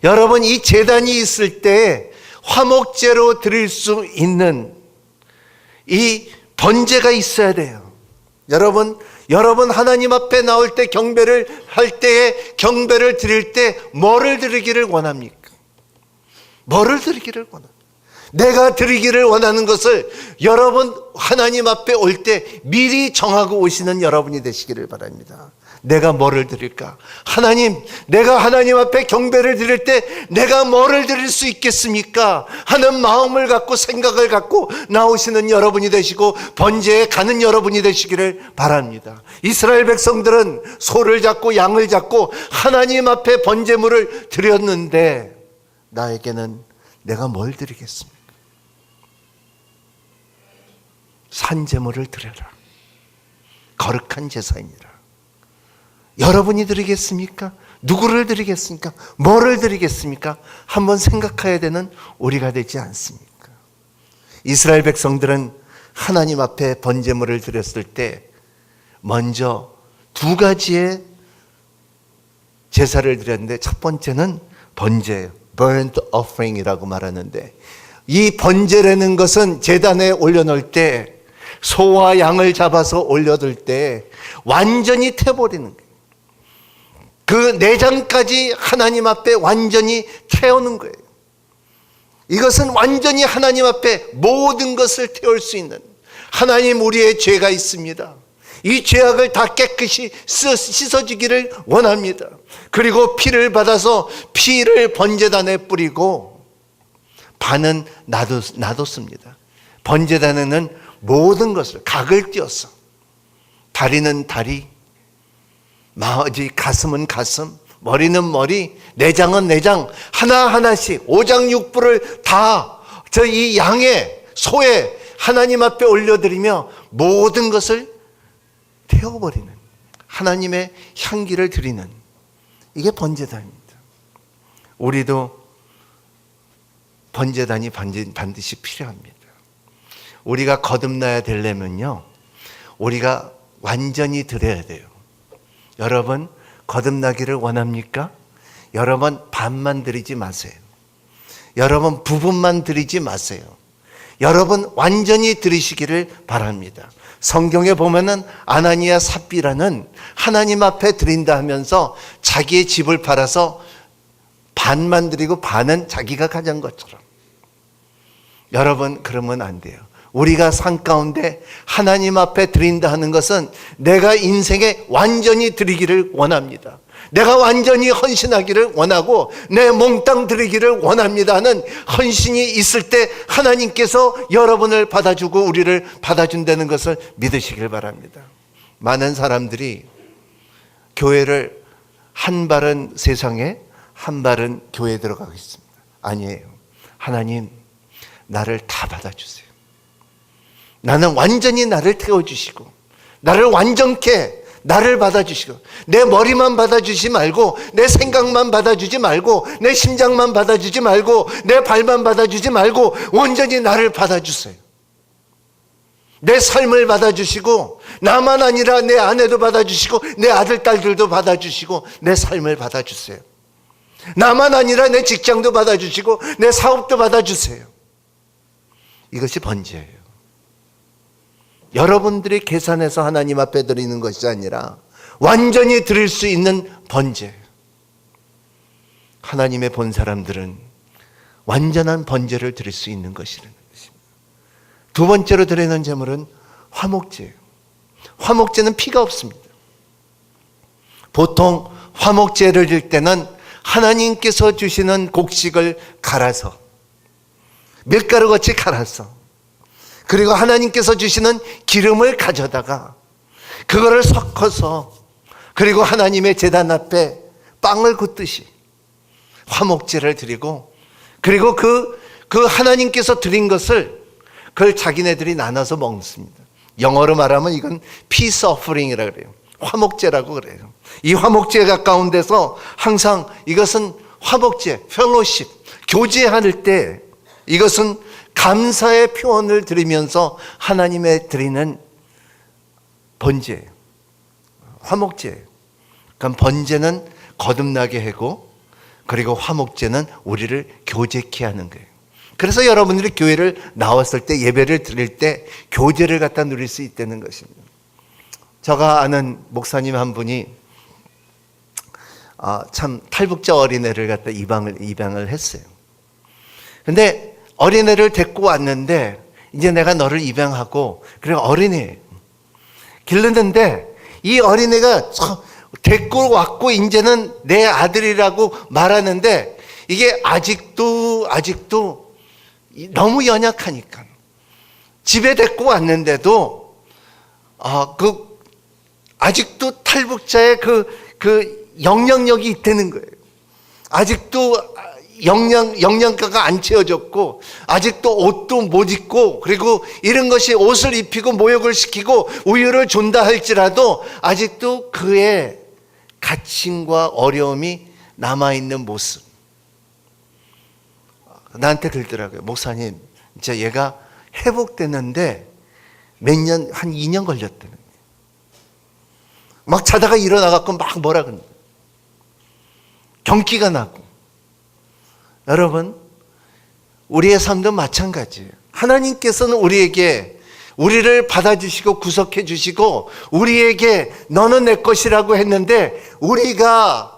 여러분, 이 제단이 있을 때 화목제로 드릴 수 있는 이 번제가 있어야 돼요. 여러분 하나님 앞에 나올 때 경배를 할 때에 경배를 드릴 때 뭐를 드리기를 원합니까? 뭐를 드리기를 원합니까? 내가 드리기를 원하는 것을 여러분 하나님 앞에 올 때 미리 정하고 오시는 여러분이 되시기를 바랍니다. 내가 뭐를 드릴까? 하나님, 내가 하나님 앞에 경배를 드릴 때 내가 뭐를 드릴 수 있겠습니까? 하는 마음을 갖고 생각을 갖고 나오시는 여러분이 되시고 번제에 가는 여러분이 되시기를 바랍니다. 이스라엘 백성들은 소를 잡고 양을 잡고 하나님 앞에 번제물을 드렸는데 나에게는 내가 뭘 드리겠습니까? 산제물을 드려라. 거룩한 제사이니라. 여러분이 드리겠습니까? 누구를 드리겠습니까? 뭐를 드리겠습니까? 한번 생각해야 되는 우리가 되지 않습니까? 이스라엘 백성들은 하나님 앞에 번제물을 드렸을 때 먼저 두 가지의 제사를 드렸는데 첫 번째는 번제예요. burnt offering이라고 말하는데, 이 번제라는 것은 제단에 올려놓을 때 소와 양을 잡아서 올려둘 때 완전히 태워버리는 거예요. 그 내장까지 하나님 앞에 완전히 태우는 거예요. 이것은 완전히 하나님 앞에 모든 것을 태울 수 있는, 하나님, 우리의 죄가 있습니다. 이 죄악을 다 깨끗이 씻어지기를 원합니다. 그리고 피를 받아서 피를 번제단에 뿌리고 반은 놔뒀습니다. 번제단에는 모든 것을 각을 띄었어. 다리는 다리, 가슴은 가슴, 머리는 머리, 내장은 내장, 하나하나씩 오장육부를 다 이 양의, 소의 하나님 앞에 올려드리며 모든 것을 태워버리는, 하나님의 향기를 드리는, 이게 번제단입니다. 우리도 번제단이 반드시 필요합니다. 우리가 거듭나야 되려면요, 우리가 완전히 드려야 돼요. 여러분, 거듭나기를 원합니까? 여러분, 반만 드리지 마세요. 여러분, 부분만 드리지 마세요. 여러분, 완전히 드리시기를 바랍니다. 성경에 보면은 아나니아 삽비라는 하나님 앞에 드린다 하면서 자기의 집을 팔아서 반만 드리고 반은 자기가 가진 것처럼. 여러분, 그러면 안 돼요. 우리가 삶 가운데 하나님 앞에 드린다 하는 것은 내가 인생에 완전히 드리기를 원합니다. 내가 완전히 헌신하기를 원하고 내 몽땅 드리기를 원합니다 하는 헌신이 있을 때 하나님께서 여러분을 받아주고 우리를 받아준다는 것을 믿으시길 바랍니다. 많은 사람들이 교회를 한 발은 세상에, 한 발은 교회에 들어가고 있습니다. 아니에요. 하나님, 나를 다 받아주세요. 나는 완전히 나를 태워주시고 나를 완전케, 나를 받아주시고, 내 머리만 받아주지 말고, 내 생각만 받아주지 말고, 내 심장만 받아주지 말고, 내 발만 받아주지 말고 온전히 나를 받아주세요. 내 삶을 받아주시고, 나만 아니라 내 아내도 받아주시고, 내 아들 딸들도 받아주시고, 내 삶을 받아주세요. 나만 아니라 내 직장도 받아주시고, 내 사업도 받아주세요. 이것이 번제예요. 여러분들이 계산해서 하나님 앞에 드리는 것이 아니라 완전히 드릴 수 있는 번제. 하나님의 본 사람들은 완전한 번제를 드릴 수 있는 것이라는 것입니다. 두 번째로 드리는 제물은 화목제예요. 화목제는 피가 없습니다. 보통 화목제를 드릴 때는 하나님께서 주시는 곡식을 갈아서, 밀가루같이 갈아서, 그리고 하나님께서 주시는 기름을 가져다가 그거를 섞어서, 그리고 하나님의 제단 앞에 빵을 굽듯이 화목제를 드리고, 그리고 그 하나님께서 드린 것을 그걸 자기네들이 나눠서 먹습니다. 영어로 말하면 이건 peace offering이라고 그래요. 화목제라고 그래요. 이 화목제 가까운데서 항상 이것은 화목제, 펠로십, 교제할 때 이것은 감사의 표현을 드리면서 하나님의 드리는 번제예요. 화목제예요. 그러니까 번제는 거듭나게 하고, 그리고 화목제는 우리를 교제케 하는 거예요. 그래서 여러분들이 교회를 나왔을 때, 예배를 드릴 때 교제를 갖다 누릴 수 있다는 것입니다. 제가 아는 목사님 한 분이 참 탈북자 어린애를 갖다 입양을 했어요. 근데 어린애를 데리고 왔는데, 이제 내가 너를 입양하고, 그리고 어린애 기르는데, 이 어린애가 데리고 왔고 이제는 내 아들이라고 말하는데, 이게 아직도 너무 연약하니까 집에 데리고 왔는데도 아직도 탈북자의 그 영향력이 있다는 거예요. 아직도 영양가가 안 채워졌고, 아직도 옷도 못 입고, 그리고 이런 것이 옷을 입히고 모욕을 시키고 우유를 준다 할지라도 아직도 그의 갇힘과 어려움이 남아있는 모습. 나한테 그러더라고요. 목사님, 진짜 얘가 회복됐는데 몇 년, 한 2년 걸렸다는 거예요. 막 자다가 일어나갖고 막 뭐라 그러는 거예요. 경기가 나고. 여러분, 우리의 삶도 마찬가지예요. 하나님께서는 우리를 받아주시고 구속해 주시고 우리에게 너는 내 것이라고 했는데, 우리가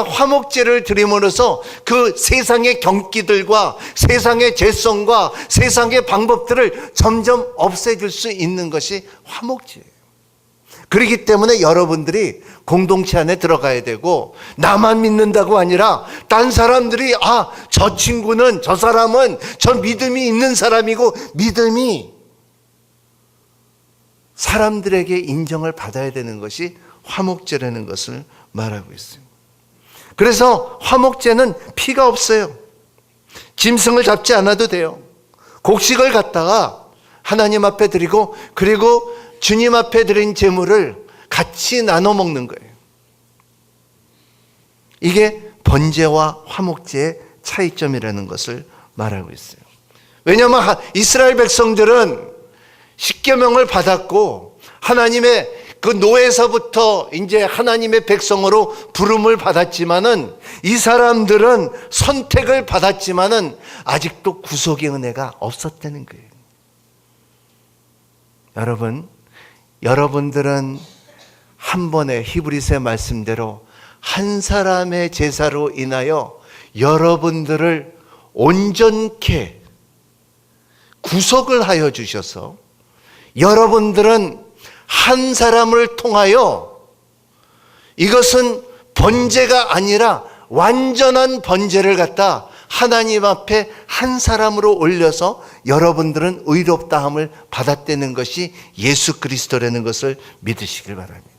화목제를 드림으로써 그 세상의 경기들과 세상의 죄성과 세상의 방법들을 점점 없애줄 수 있는 것이 화목제예요. 그렇기 때문에 여러분들이 공동체 안에 들어가야 되고, 나만 믿는다고 아니라 딴 사람들이 저 친구는, 저 사람은 저 믿음이 있는 사람이고, 믿음이 사람들에게 인정을 받아야 되는 것이 화목제라는 것을 말하고 있어요. 그래서 화목제는 피가 없어요. 짐승을 잡지 않아도 돼요. 곡식을 갖다가 하나님 앞에 드리고, 그리고 주님 앞에 드린 제물을 같이 나눠 먹는 거예요. 이게 번제와 화목제의 차이점이라는 것을 말하고 있어요. 왜냐하면 이스라엘 백성들은 십계명을 받았고, 하나님의 그 노예서부터 이제 하나님의 백성으로 부름을 받았지만은, 이 사람들은 선택을 받았지만은 아직도 구속의 은혜가 없었다는 거예요. 여러분들은 한 번에 히브리서의 말씀대로 한 사람의 제사로 인하여 여러분들을 온전케 구속을 하여 주셔서, 여러분들은 한 사람을 통하여, 이것은 번제가 아니라 완전한 번제를 갖다 하나님 앞에 한 사람으로 올려서 여러분들은 의롭다함을 받았다는 것이 예수 그리스도라는 것을 믿으시길 바랍니다.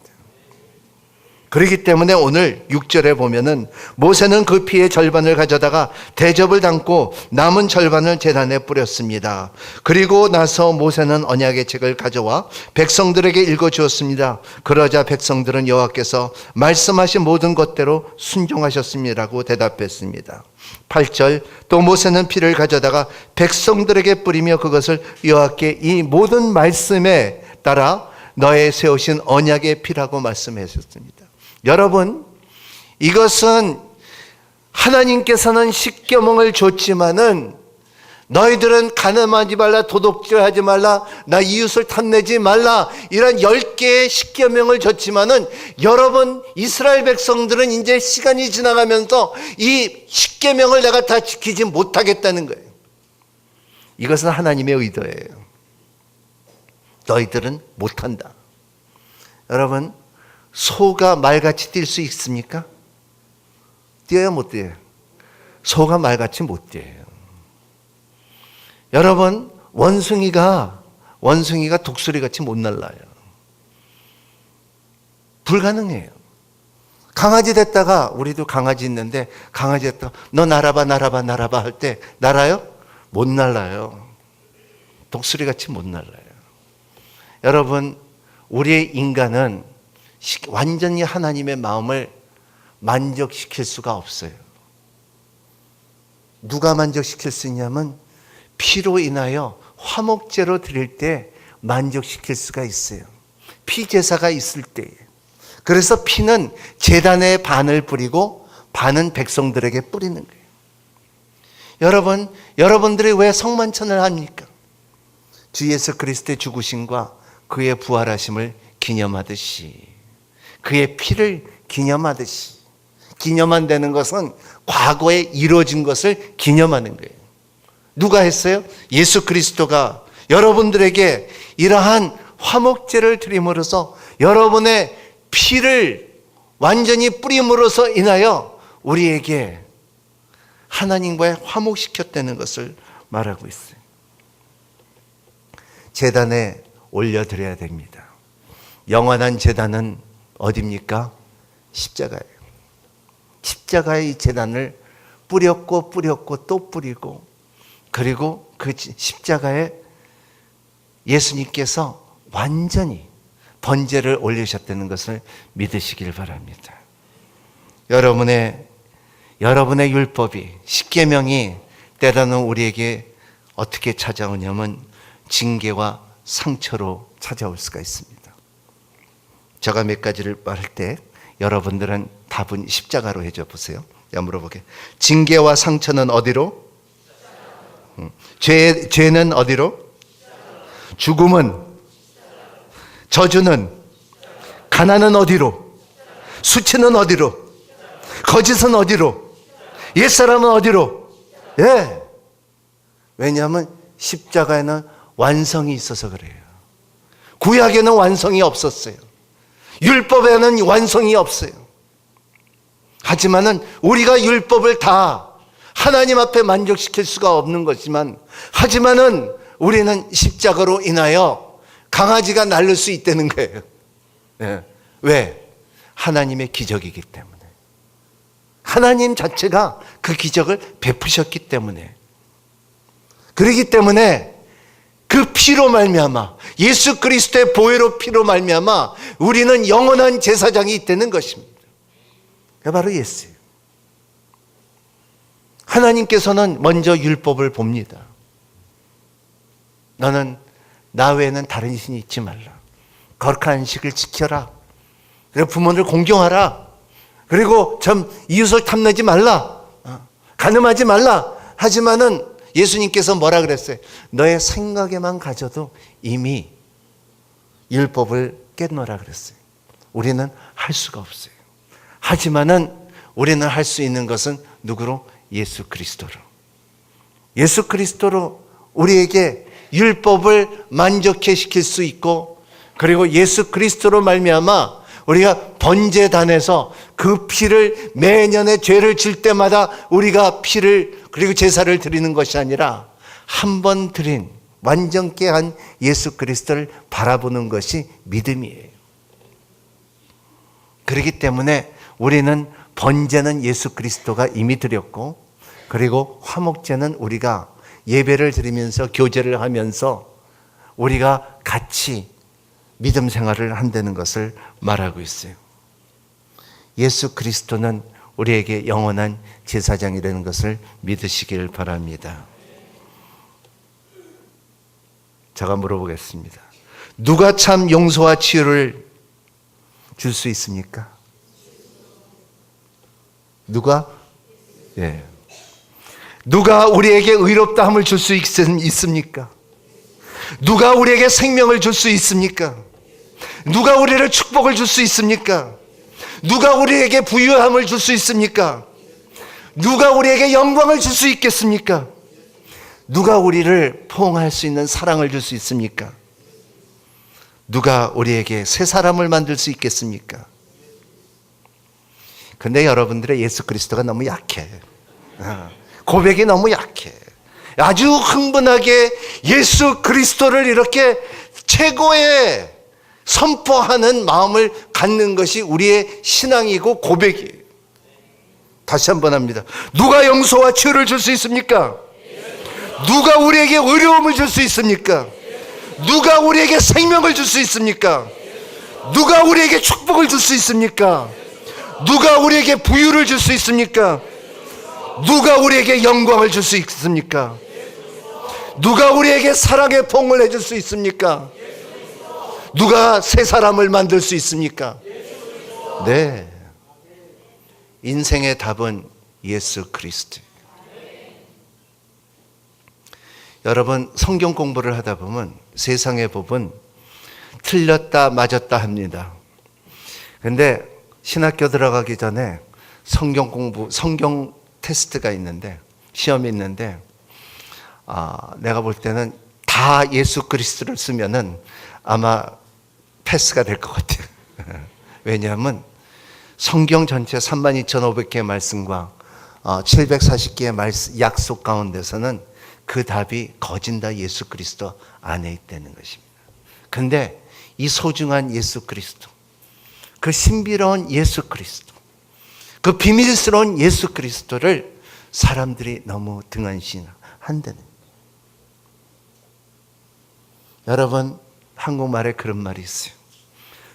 그렇기 때문에 오늘 6절에 보면은 모세는 그 피의 절반을 가져다가 대접을 담고 남은 절반을 제단에 뿌렸습니다. 그리고 나서 모세는 언약의 책을 가져와 백성들에게 읽어주었습니다. 그러자 백성들은 여호와께서 말씀하신 모든 것대로 순종하셨습니다라고 대답했습니다. 8절, 또 모세는 피를 가져다가 백성들에게 뿌리며 그것을 여호와께 이 모든 말씀에 따라 너의 세우신 언약의 피라고 말씀하셨습니다. 여러분, 이것은 하나님께서는 십계명을 줬지만은 너희들은 간음하지 말라, 도둑질하지 말라, 나 이웃을 탐내지 말라, 이런 10개의 십계명을 줬지만은 여러분 이스라엘 백성들은 이제 시간이 지나가면서 이 십계명을 내가 다 지키지 못하겠다는 거예요. 이것은 하나님의 의도예요. 너희들은 못한다. 여러분, 소가 말같이 뛸 수 있습니까? 뛰어야 못 뛰어요? 소가 말같이 못 뛰어요. 여러분, 원숭이가 독수리같이 못 날라요. 불가능해요. 강아지 됐다가, 우리도 강아지 있는데 강아지 됐다가 너 날아봐 할 때 날아요? 못 날아요. 독수리같이 못 날아요. 여러분, 우리의 인간은 완전히 하나님의 마음을 만족시킬 수가 없어요. 누가 만족시킬 수 있냐면 피로 인하여 화목제로 드릴 때 만족시킬 수가 있어요. 피제사가 있을 때에. 그래서 피는 제단에 반을 뿌리고 반은 백성들에게 뿌리는 거예요. 여러분들이 왜 성만찬을 합니까? 주 예수 그리스도의 죽으심과 그의 부활하심을 기념하듯이, 그의 피를 기념하듯이, 기념한다는 것은 과거에 이루어진 것을 기념하는 거예요. 누가 했어요? 예수 그리스도가 여러분들에게 이러한 화목제를 드림으로써 여러분의 피를 완전히 뿌림으로써 인하여 우리에게 하나님과의 화목시켰다는 것을 말하고 있어요. 제단에 올려드려야 됩니다. 영원한 제단은 어디입니까? 십자가예요. 십자가의 이 제단을 뿌렸고 또 뿌리고, 그리고 그 십자가에 예수님께서 완전히 번제를 올리셨다는 것을 믿으시길 바랍니다. 여러분의 율법이, 십계명이 때로는 우리에게 어떻게 찾아오냐면 징계와 상처로 찾아올 수가 있습니다. 제가 몇 가지를 말할 때 여러분들은 답은 십자가로 해줘 보세요. 물어보게. 징계와 상처는 어디로? 죄는 어디로? 죽음은? 저주는? 가난은 어디로? 수치는 어디로? 거짓은 어디로? 옛사람은 어디로? 예. 왜냐하면 십자가에는 완성이 있어서 그래요. 구약에는 완성이 없었어요. 율법에는 완성이 없어요. 하지만은 우리가 율법을 다 하나님 앞에 만족시킬 수가 없는 것이지만, 하지만은 우리는 십자가로 인하여 강아지가 날릴 수 있다는 거예요. 예. 왜? 하나님의 기적이기 때문에. 하나님 자체가 그 기적을 베푸셨기 때문에. 그렇기 때문에 그 피로 말미암아, 예수 그리스도의 보혈의 피로 말미암아 우리는 영원한 제사장이 있다는 것입니다. 그게 바로 예수예요. 하나님께서는 먼저 율법을 봅니다. 너는 나 외에는 다른 신이 있지 말라. 거룩한 안식을 지켜라. 그리고 부모를 공경하라. 그리고 참 이웃을 탐내지 말라. 간음하지 말라. 하지만은 예수님께서 뭐라 그랬어요? 너의 생각에만 가져도 이미 율법을 깨놓으라 그랬어요. 우리는 할 수가 없어요. 하지만은 우리는 할 수 있는 것은 누구로? 예수 그리스도로. 예수 그리스도로 우리에게 율법을 만족해 시킬 수 있고, 그리고 예수 그리스도로 말미암아 우리가 번제단에서 그 피를 매년에 죄를 질 때마다 우리가 피를 그리고 제사를 드리는 것이 아니라 한 번 드린 완전케 한 예수 그리스도를 바라보는 것이 믿음이에요. 그렇기 때문에 우리는 번제는 예수 그리스도가 이미 드렸고, 그리고 화목제는 우리가 예배를 드리면서 교제를 하면서 우리가 같이 믿음 생활을 한다는 것을 말하고 있어요. 예수 그리스도는 우리에게 영원한 제사장이라는 것을 믿으시길 바랍니다. 제가 물어보겠습니다. 누가 참 용서와 치유를 줄 수 있습니까? 누가? 예. 누가 우리에게 의롭다함을 줄 수 있습니까? 누가 우리에게 생명을 줄 수 있습니까? 누가 우리를 축복을 줄 수 있습니까? 누가 우리에게 부유함을 줄 수 있습니까? 누가 우리에게 영광을 줄 수 있겠습니까? 누가 우리를 포옹할 수 있는 사랑을 줄 수 있습니까? 누가 우리에게 새 사람을 만들 수 있겠습니까? 근데 여러분들의 예수 그리스도가 너무 약해. 고백이 너무 약해. 아주 흥분하게 예수 그리스도를 이렇게 최고의 선포하는 마음을 갖는 것이 우리의 신앙이고 고백이에요. 다시 한번 합니다. 누가 용서와 치유를 줄 수 있습니까? 누가 우리에게 의로움을 줄 수 있습니까? 누가 우리에게 생명을 줄 수 있습니까? 누가 우리에게 축복을 줄 수 있습니까? 누가 우리에게 부유를 줄 수 있습니까? 누가 우리에게 영광을 줄 수 있습니까? 누가 우리에게 사랑의 포옹을 해줄 수 있습니까? 누가 새 사람을 만들 수 있습니까? 네. 인생의 답은 예수 그리스도. 여러분, 성경 공부를 하다 보면 세상의 법은 틀렸다 맞았다 합니다. 근데 신학교 들어가기 전에 성경 공부, 성경 테스트가 있는데, 시험이 있는데, 내가 볼 때는 다 예수 그리스도를 쓰면은 아마 패스가 될 것 같아요. 왜냐하면 성경 전체 32,500개의 말씀과 740개의 약속 가운데서는 그 답이 거진다 예수 그리스도 안에 있다는 것입니다. 근데 이 소중한 예수 그리스도, 그 신비로운 예수 그리스도, 그 비밀스러운 예수 그리스도를 사람들이 너무 등한시한다는. 여러분, 한국말에 그런 말이 있어요.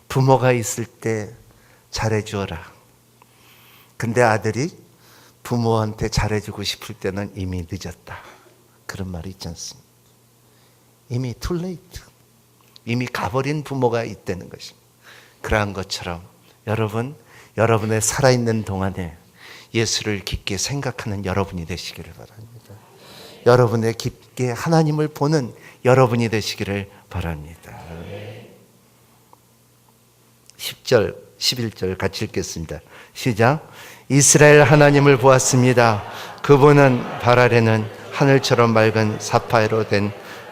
부모가 있을 때 잘해주어라. 근데 아들이 부모한테 잘해주고 싶을 때는 이미 늦었다. 그런 말이 있지 않습니까? 이미 too late. 이미 가버린 부모가 있다는 것입니다. 그러한 것처럼 여러분, 여러분의 살아있는 동안에 예수를 깊게 생각하는 여러분이 되시기를 바랍니다. 여러분의 깊게 하나님을 보는 여러분이 되시기를 바랍니다. 10절, 11절 같이 읽겠습니다. 시작. 이스라엘 하나님을 보았습니다. 그분은 발 아래는 하늘처럼 맑은 사파이어로 된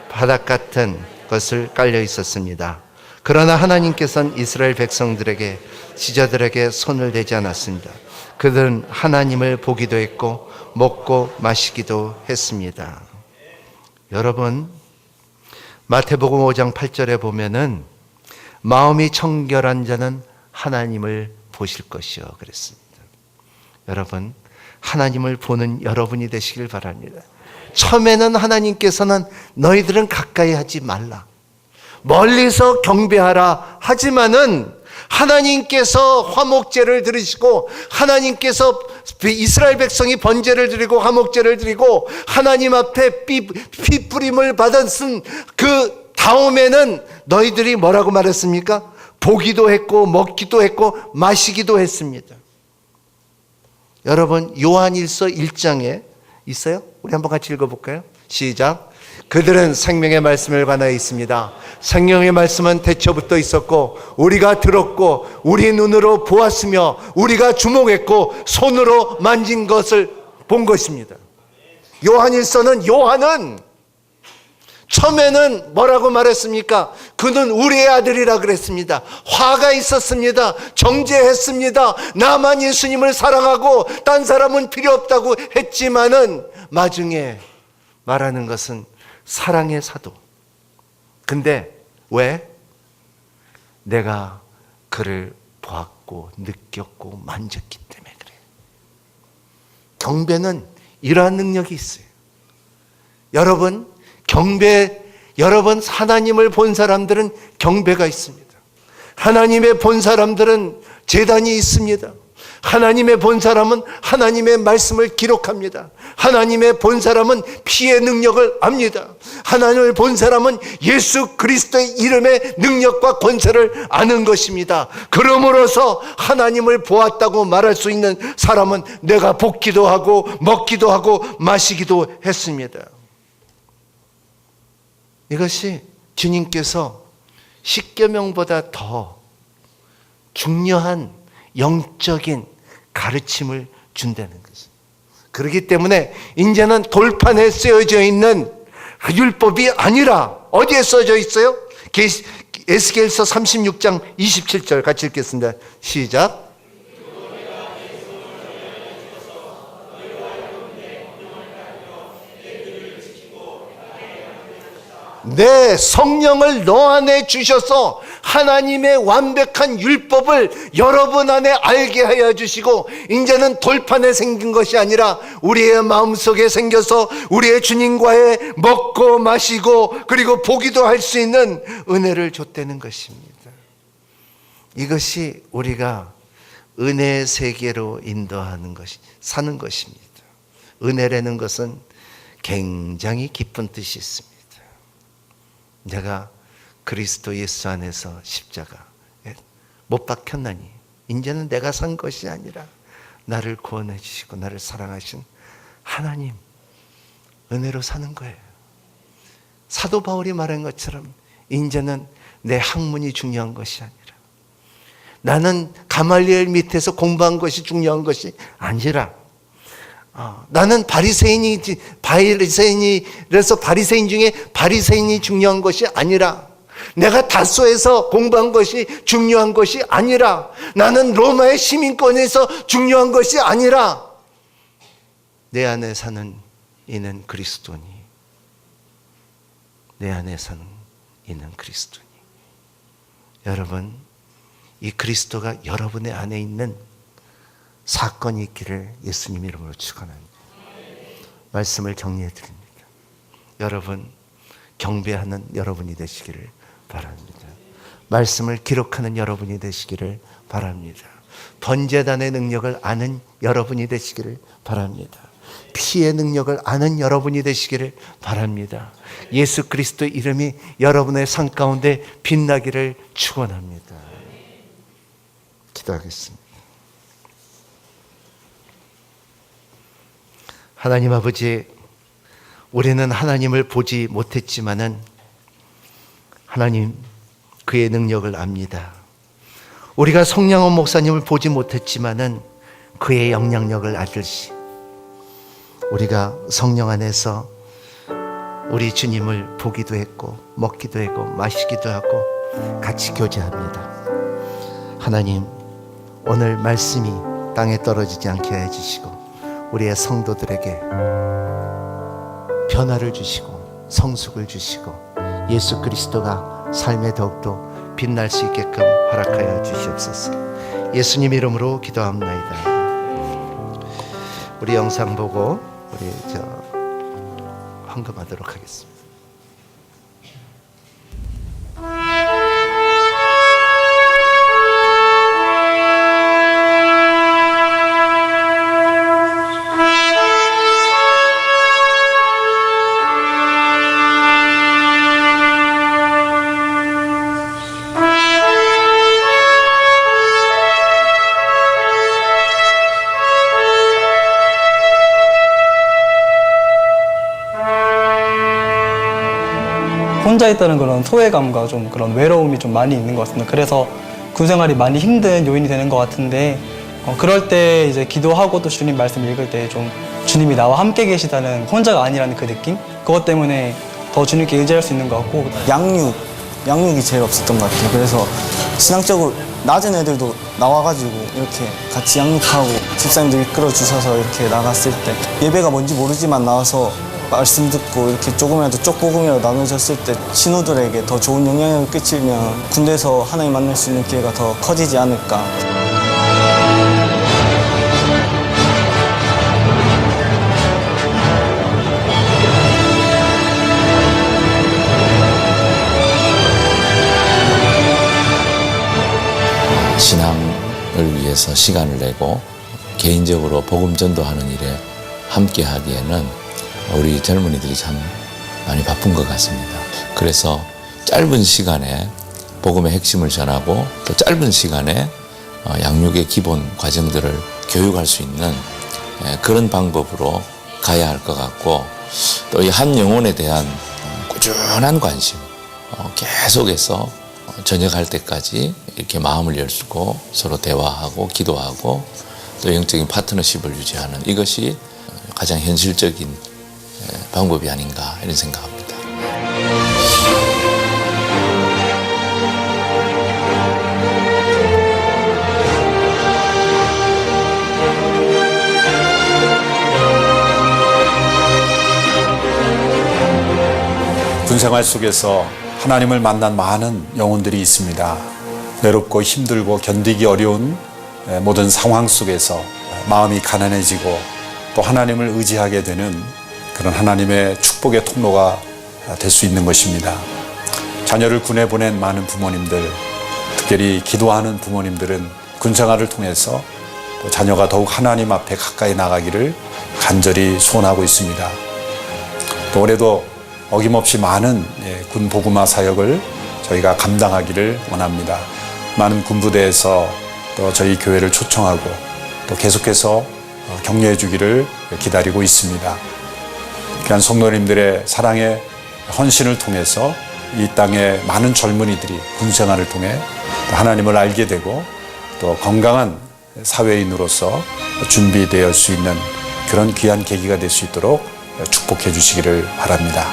바닥 같은 것을 깔려 있었습니다. 그러나 하나님께서는 이스라엘 백성들에게, 지자들에게 손을 대지 않았습니다. 그들은 하나님을 보기도 했고 먹고 마시기도 했습니다. 여러분, 마태복음 5장 8절에 보면은 마음이 청결한 자는 하나님을 보실 것이요 그랬습니다. 여러분, 하나님을 보는 여러분이 되시길 바랍니다. 처음에는 하나님께서는 너희들은 가까이 하지 말라, 멀리서 경배하라 하지만은 하나님께서 화목제를 드리시고, 하나님께서 이스라엘 백성이 번제를 드리고 화목제를 드리고 하나님 앞에 피 뿌림을 받았은 그 다음에는 너희들이 뭐라고 말했습니까? 보기도 했고 먹기도 했고 마시기도 했습니다. 여러분, 요한일서 1장에 있어요? 우리 한번 같이 읽어볼까요? 시작. 그들은 생명의 말씀을 관하여 있습니다. 생명의 말씀은 태초부터 있었고 우리가 들었고 우리 눈으로 보았으며 우리가 주목했고 손으로 만진 것을 본 것입니다. 요한일서는, 요한은 처음에는 뭐라고 말했습니까? 그는 우리의 아들이라 그랬습니다. 화가 있었습니다. 정죄했습니다. 나만 예수님을 사랑하고 딴 사람은 필요 없다고 했지만은 나중에 말하는 것은 사랑의 사도. 근데 왜? 내가 그를 보았고 느꼈고 만졌기 때문에 그래요. 경배는 이러한 능력이 있어요. 여러분 하나님을 본 사람들은 경배가 있습니다. 하나님의 본 사람들은 제단이 있습니다. 하나님의 본 사람은 하나님의 말씀을 기록합니다. 하나님의 본 사람은 피의 능력을 압니다. 하나님을 본 사람은 예수 그리스도의 이름의 능력과 권세를 아는 것입니다. 그러므로서 하나님을 보았다고 말할 수 있는 사람은 내가 볶기도 하고 먹기도 하고 마시기도 했습니다. 이것이 주님께서 십계명보다 더 중요한 영적인 가르침을 준다는 것입니다. 그렇기 때문에 이제는 돌판에 쓰여져 있는 율법이 아니라 어디에 써져 있어요? 에스겔서 36장 27절 같이 읽겠습니다. 시작. 내 성령을 너 안에 주셔서 하나님의 완벽한 율법을 여러분 안에 알게 하여 주시고, 이제는 돌판에 생긴 것이 아니라 우리의 마음속에 생겨서 우리의 주님과의 먹고 마시고 그리고 보기도 할 수 있는 은혜를 줬다는 것입니다. 이것이 우리가 은혜의 세계로 인도하는 것이 사는 것입니다. 은혜라는 것은 굉장히 깊은 뜻이 있습니다. 내가 그리스도 예수 안에서 십자가 못 박혔나니 이제는 내가 산 것이 아니라 나를 구원해 주시고 나를 사랑하신 하나님 은혜로 사는 거예요. 사도 바울이 말한 것처럼 이제는 내 학문이 중요한 것이 아니라, 나는 가말리엘 밑에서 공부한 것이 중요한 것이 아니라, 나는 바리새인이라서 바리새인 중에 바리새인이 중요한 것이 아니라, 내가 다소에서 공부한 것이 중요한 것이 아니라, 나는 로마의 시민권에서 중요한 것이 아니라, 내 안에 사는 이는 그리스도니, 내 안에 사는 이는 그리스도니. 여러분, 이 그리스도가 여러분의 안에 있는 사건이 있기를 예수님 이름으로 축원합니다. 말씀을 정리해 드립니다. 여러분, 경배하는 여러분이 되시기를 바랍니다. 말씀을 기록하는 여러분이 되시기를 바랍니다. 번제단의 능력을 아는 여러분이 되시기를 바랍니다. 피의 능력을 아는 여러분이 되시기를 바랍니다. 예수 그리스도 이름이 여러분의 삶 가운데 빛나기를 축원합니다. 기도하겠습니다. 하나님 아버지, 우리는 하나님을 보지 못했지만은 하나님 그의 능력을 압니다. 우리가 성량원 목사님을 보지 못했지만은 그의 영향력을 알듯이 우리가 성령 안에서 우리 주님을 보기도 했고 먹기도 하고 마시기도 하고 같이 교제합니다. 하나님, 오늘 말씀이 땅에 떨어지지 않게 해주시고 우리의 성도들에게 변화를 주시고 성숙을 주시고 예수 그리스도가 삶에 더욱더 빛날 수 있게끔 허락하여 주시옵소서. 예수님 이름으로 기도합나이다. 우리 영상 보고 우리 헌금하도록 하겠습니다. 혼자 있다는 그런 소외감과 좀 그런 외로움이 좀 많이 있는 것 같습니다. 그래서 군생활이 많이 힘든 요인이 되는 것 같은데, 그럴 때 이제 기도하고 또 주님 말씀 읽을 때 좀 주님이 나와 함께 계시다는, 혼자가 아니라는 그 느낌? 그것 때문에 더 주님께 의지할 수 있는 것 같고. 양육이 제일 없었던 것 같아요. 그래서 신앙적으로 낮은 애들도 나와가지고 이렇게 같이 양육하고 집사님들 이끌어 주셔서 이렇게 나갔을 때 예배가 뭔지 모르지만 나와서 말씀 듣고 이렇게 조금이라도 쪽복음이라도 나눠졌을 때 신우들에게 더 좋은 영향을 끼치면 군대에서 하나님 만날 수 있는 기회가 더 커지지 않을까. 신앙을 위해서 시간을 내고 개인적으로 복음 전도하는 일에 함께 하기에는 우리 젊은이들이 참 많이 바쁜 것 같습니다. 그래서 짧은 시간에 복음의 핵심을 전하고 또 짧은 시간에 양육의 기본 과정들을 교육할 수 있는 그런 방법으로 가야 할 것 같고, 또 이 한 영혼에 대한 꾸준한 관심, 계속해서 전역할 때까지 이렇게 마음을 열고 서로 대화하고 기도하고 또 영적인 파트너십을 유지하는, 이것이 가장 현실적인 방법이 아닌가 이런 생각합니다. 군생활 속에서 하나님을 만난 많은 영혼들이 있습니다. 외롭고 힘들고 견디기 어려운 모든 상황 속에서 마음이 가난해지고 또 하나님을 의지하게 되는 그런 하나님의 축복의 통로가 될 수 있는 것입니다. 자녀를 군에 보낸 많은 부모님들, 특별히 기도하는 부모님들은 군생활을 통해서 또 자녀가 더욱 하나님 앞에 가까이 나가기를 간절히 소원하고 있습니다. 또 올해도 어김없이 많은 군 복음화 사역을 저희가 감당하기를 원합니다. 많은 군부대에서 또 저희 교회를 초청하고 또 계속해서 격려해 주기를 기다리고 있습니다. 귀한 성도님들의 사랑의 헌신을 통해서 이 땅의 많은 젊은이들이 군생활을 통해 하나님을 알게 되고 또 건강한 사회인으로서 준비될 수 있는 그런 귀한 계기가 될 수 있도록 축복해 주시기를 바랍니다.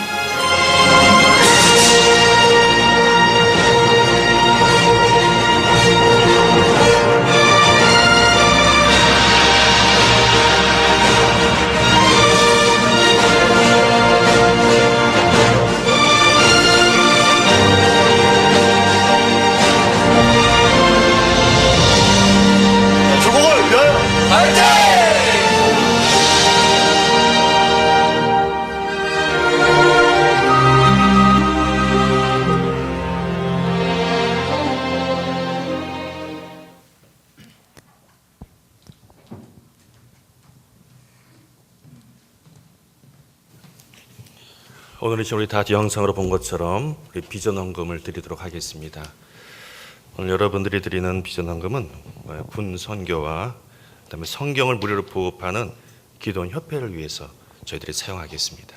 오늘 이 시간 우리 다 영상으로 본 것처럼 우리 비전 헌금을 드리도록 하겠습니다. 오늘 여러분들이 드리는 비전 헌금은 군 선교와 그다음에 성경을 무료로 보급하는 기도원 협회를 위해서 저희들이 사용하겠습니다.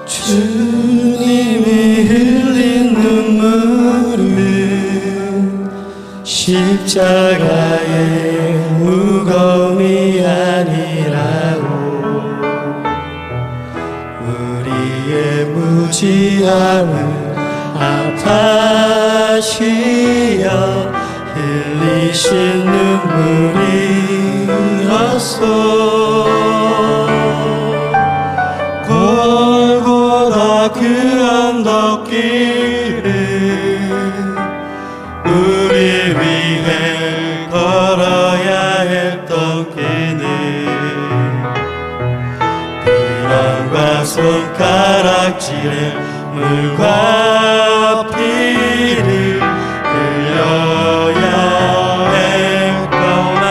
주님이 흘린 눈물은 십자가의 무거움이 아니라고, 우리의 무지함을 아파시어 흘리신 눈물이었소. 골고다 그 언덕길을 우리 위해 걸어야 했던 길을 비난과 손가락질에 물과 피를 흘려야 했구나.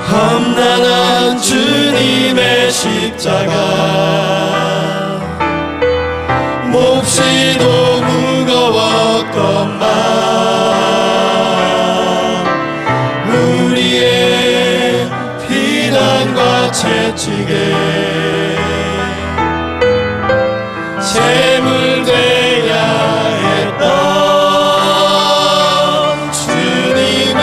험난한 주님의 십자가, 몹시도 무거웠건만 우리의 비난과 채찍에 재물 되야 했던 주님의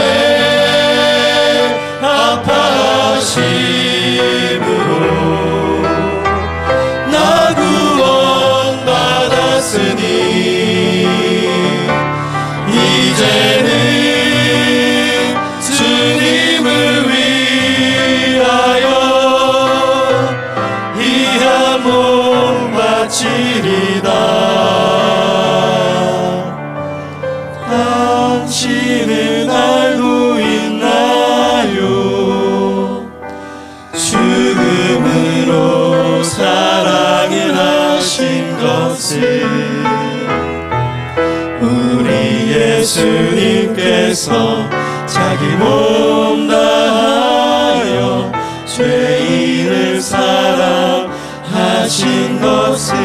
아파하심으로 나 구원 받았으니 이제는 주님을 위하여 이 한 몸 바치리다. 당신은 알고 있나요? 죽음으로 사랑을 하신 것을 우리 예수님께서 자기 몸 다하여 죄인을 사랑하신 것을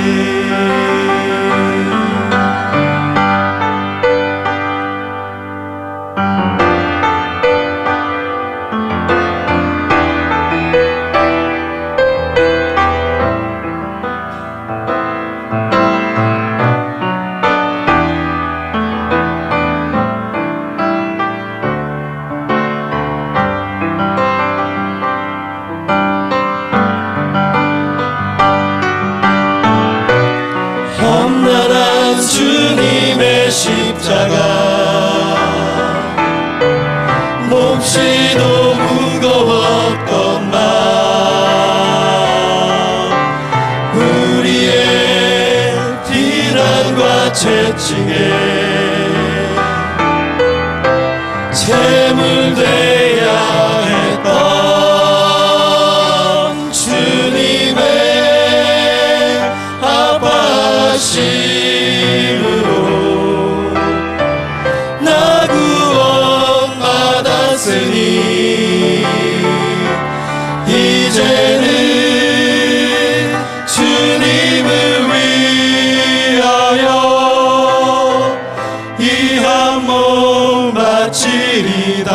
험난한 주님의 십자가 몹시도 무거웠던 마음 우리의 비난과 채찍에 재물 되야 했던 주님의 아파하심으로 나 구원 받았으니 이제는 주님을 위하여 이 한 몸 바치리다.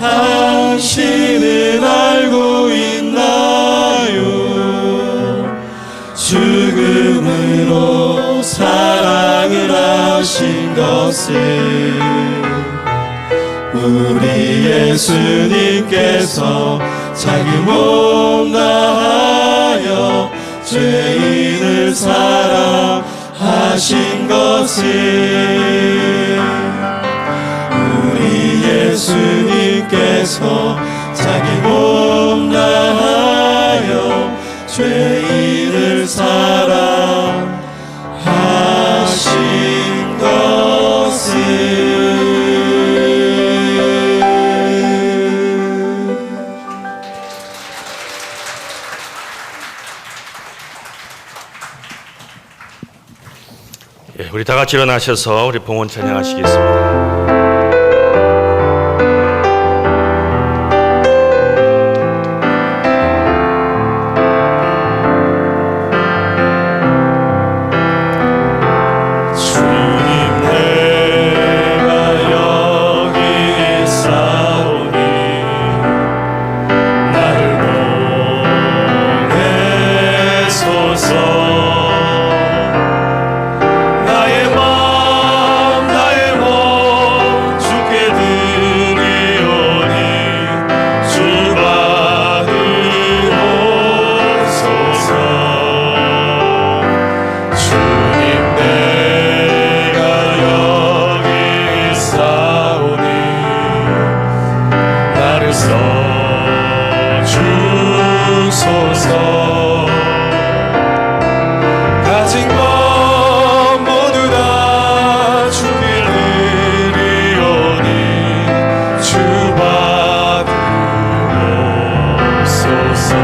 당신은 알고 있나요? 죽음으로 사랑을 하신 것을 우리 예수님께서 자기 몸 다하여 죄인을 사랑하신 것을 우리 예수님께서 자기 몸 다하여 죄인을 사랑하신 것을 예, 우리 다 같이 일어나셔서 우리 봉헌 찬양하시겠습니다. 가진 것 모두 다 주께 드리오니 주 받으옵소서.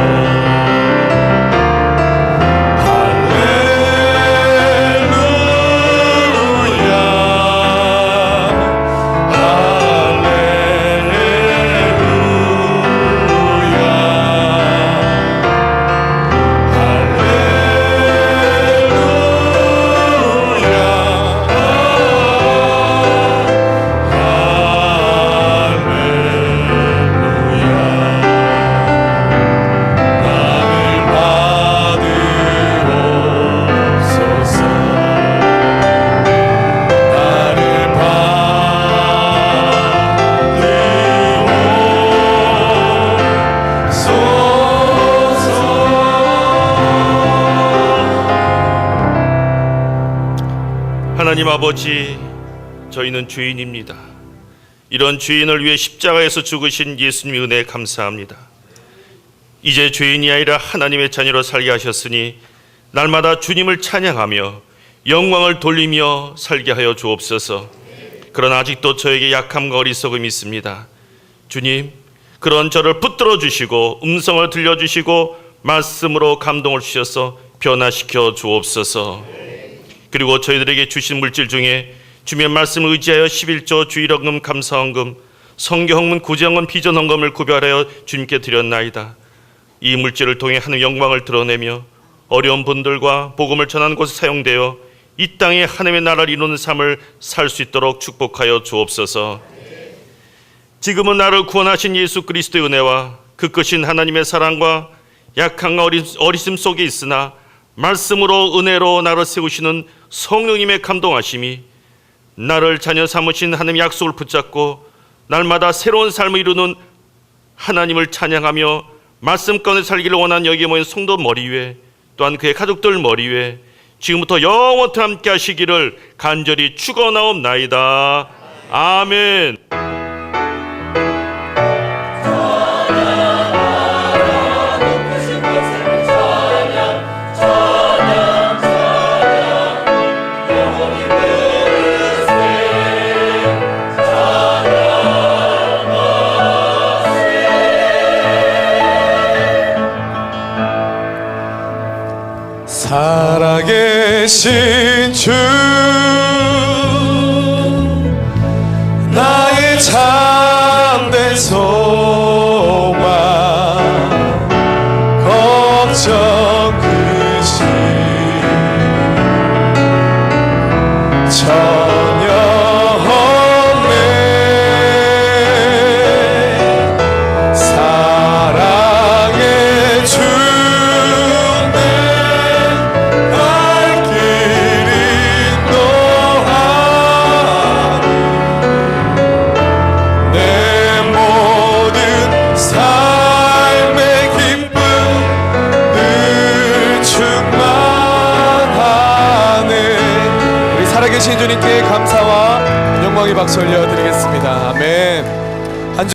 하나님 아버지, 저희는 죄인입니다. 이런 죄인을 위해 십자가에서 죽으신 예수님의 은혜에 감사합니다. 이제 죄인이 아니라 하나님의 자녀로 살게 하셨으니 날마다 주님을 찬양하며 영광을 돌리며 살게 하여 주옵소서. 그러나 아직도 저에게 약함과 어리석음이 있습니다. 주님, 그런 저를 붙들어 주시고 음성을 들려주시고 말씀으로 감동을 주셔서 변화시켜 주옵소서. 그리고 저희들에게 주신 물질 중에 주님의 말씀을 의지하여 11조 주일헌금 감사헌금 성교헌금 구제헌금 비전헌금을 구별하여 주님께 드렸나이다. 이 물질을 통해 하나님의 영광을 드러내며 어려운 분들과 복음을 전하는 곳에 사용되어 이 땅에 하나님의 나라를 이루는 삶을 살 수 있도록 축복하여 주옵소서. 지금은 나를 구원하신 예수 그리스도의 은혜와 그 크신 하나님의 사랑과 약함과 어리심 속에 있으나 말씀으로 은혜로 나를 세우시는 성령님의 감동하심이 나를 자녀 삼으신 하나님의 약속을 붙잡고 날마다 새로운 삶을 이루는 하나님을 찬양하며 말씀 가운데 살기를 원하는 여기에 모인 성도 머리 위에 또한 그의 가족들 머리 위에 지금부터 영원토록 함께 하시기를 간절히 축원하옵나이다. 아멘. 살아계신 주